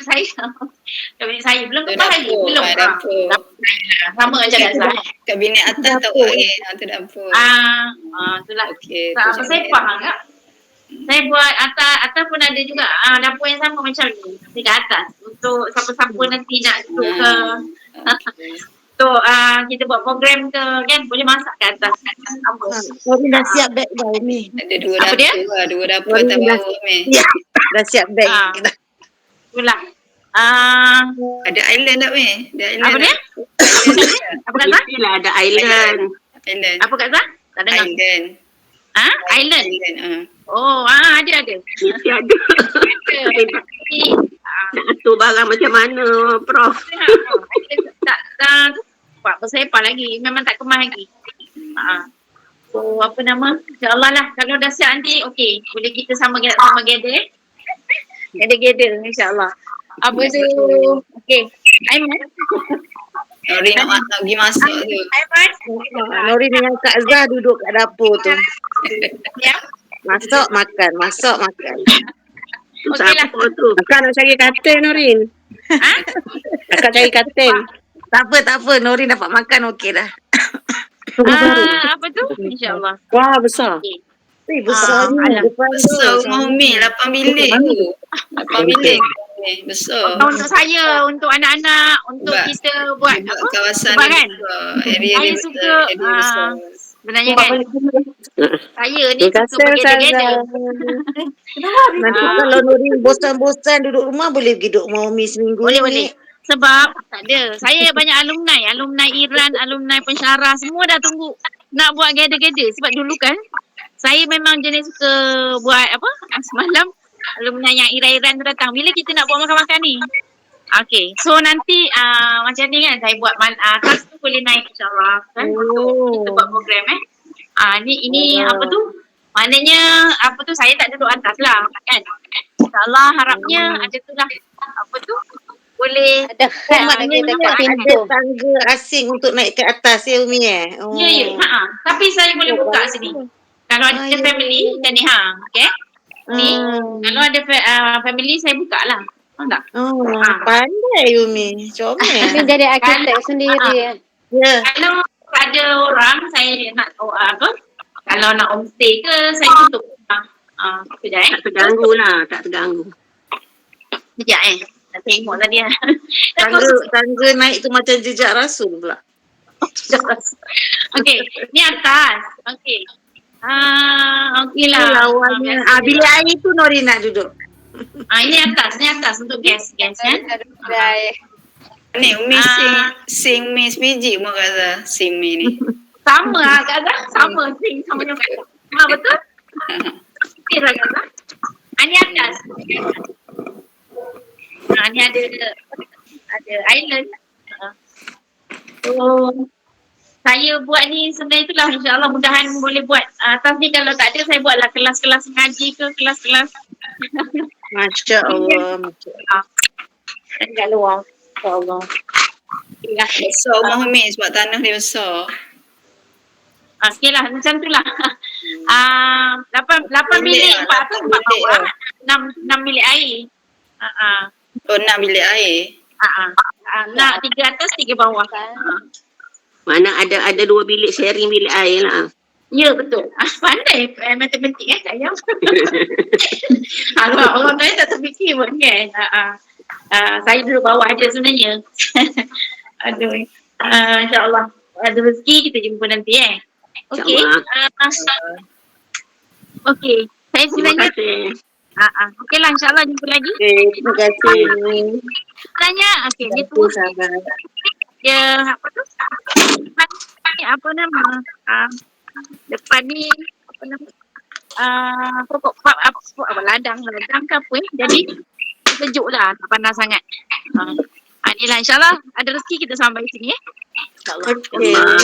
kabinet saya belum kemah lagi. Belum. Sama macam Kak Zah. Kabinet atas tak buat lagi. Tu dapur. Itulah. Okey. Apa saya faham tak? Saya buat atas pun ada juga dapur yang sama macam ni. Dekat atas. Untuk siapa-siapa nanti nak duduk ke. Untuk kita buat program ke kan. Boleh masak kat atas. Norin dah siap beg dah Umi. Ada dua Apa dapur dia? lah. Dua dapur atas bawah Umi. Dah siap beg. Itulah. Ada island tak Umi? Ada island. Apa dia? Apa kata? Yelah ada island. Island. Apa kata? Tak dengar. Island. Island. Island. Oh, ada. Mesti ada. Nak atur barang macam mana Prof? Tak buat bersepah lagi. Memang tak kemah lagi. So apa nama? InsyaAllah lah. Kalau dah siap nanti okey. Boleh kita sama gather. Gather insyaAllah. Apa tu? Okey. Aiman. Norin nak pergi masak tu. Aiman. Norin dengan Kak Zah duduk kat dapur tu. Ya. Masak makan. Okey lah. Akak nak cari katil Norin. Akak cari katil. Tak apa. Norin dapat makan okey dah. Apa tu? InsyaAllah. Wah, besar. Besar ni. Depan tu. Besar rumah Umi. 8 bilik tu. 8 bilik. Besar. Untuk saya, untuk anak-anak, untuk kita buat Buat apa? kawasan Sebab kan? area Saya dia suka, besar. Sebenarnya kan, saya ni Terima suka kasih bergather-gather. Nanti kalau Norin bosan-bosan duduk rumah boleh pergi duduk rumah Umi seminggu Boleh. Sebab tak ada. Saya banyak alumni Iran, alumni pensyarah, semua dah tunggu nak buat gather-gather. Sebab dulu kan, saya memang jenis suka buat apa, semalam alumni yang Iran tu datang. Bila kita nak buat makan-makan ni? Okay, so nanti macam ni kan, saya buat tas tu boleh naik insyaAllah kan. Kita buat program ini apa tu? Maknanya apa tu, saya tak duduk atas lah kan. InsyaAllah harapnya ada tu lah. Apa tu? Boleh Ada khas lagi dekat pintu. tangga asing untuk naik ke atas ya Umi Oh. Ya. Tapi saya boleh buka sini. Kalau ada family macam ni okey. Ni kalau ada family saya buka lah. Faham tak? Pandai Umi. Comel. Kami jadi arkitek sendiri. Ya. ada orang saya nak apa, kalau nak homestay ke saya tutup. Kejap Tak terganggu lah, tak terganggu. Sekejap nak tengok tadi. Tangga naik tu macam jejak rasul pula. Okey, ni atas. Okey. Okey lah. Lawannya. Bilik air tu Nori nak duduk. Ini atas untuk gas kan. Ni Umi sing Miss Fiji mu kata sing mi ni. Sama lah Kak, sama sing sama juga. Betul? Okey lah Kak. Ini atas. Ni ada island. Saya buat ni sebenarnya itulah, insyaAllah mudahan boleh buat. Atas ni kalau tak ada saya buatlah kelas-kelas ngaji ke kelas-kelas. Masya Allah. Dan kat luar. InsyaAllah. Besar rumah Umi sebab tanah dia besar. Okey lah, macam tu lah. 8 bilik, 4 atas, 4 bawah. 6 bilik air. Oh, 6 bilik air. Nak 3 atas, 3 bawah. Mana ada 2 bilik sharing bilik air lah. Ya, betul. Pandai matematik saya. Orang lain tak terfikir pun kan. Saya duduk bawah aja sebenarnya. Aduh. InsyaAllah. Ada rezeki kita jumpa nanti Okey. Okey. Saya sebenarnya. Okey lah, insyaAllah jumpa lagi. Terima kasih. Tanya, okey. Dia tu. Dia apa tu? Apa nama? Depan ni apa nama? Pokok apa ladang ke apa Jadi sejuk lah, tak panas sangat. Inilah insyaAllah ada rezeki kita sampai sini InsyaAllah.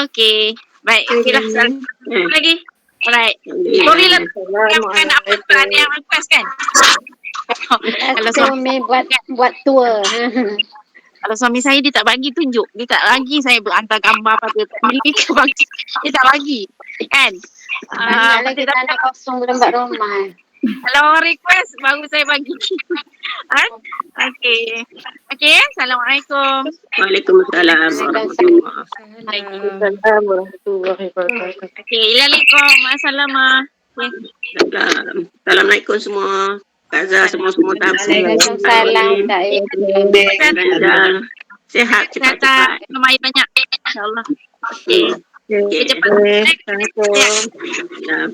Okey. Baik, okeylah. Satu lagi. Alright. Sorry lah. Yang apa ada yang request kan? Kalau Umi buat tour. Kalau suami saya dia tak bagi tunjuk. Dia tak bagi saya berhantar gambar apa dia tak bagi ke bagi. Dia tak bagi. Kan? Lagi tanah kosong belum buat rumah. Kalau orang request baru saya bagi. Okey. Okey, Assalamualaikum. Waalaikumsalam warahmatullahi Assalamualaikum. Okey, Assalamualaikum. Assalamualaikum. Assalamualaikum semua. Kaza semua tahsin. Waalaikumsalam. Sehat cepat-cepat. Minum air banyak. InsyaAllah. Okey. Cepat. Assalamualaikum. Ya.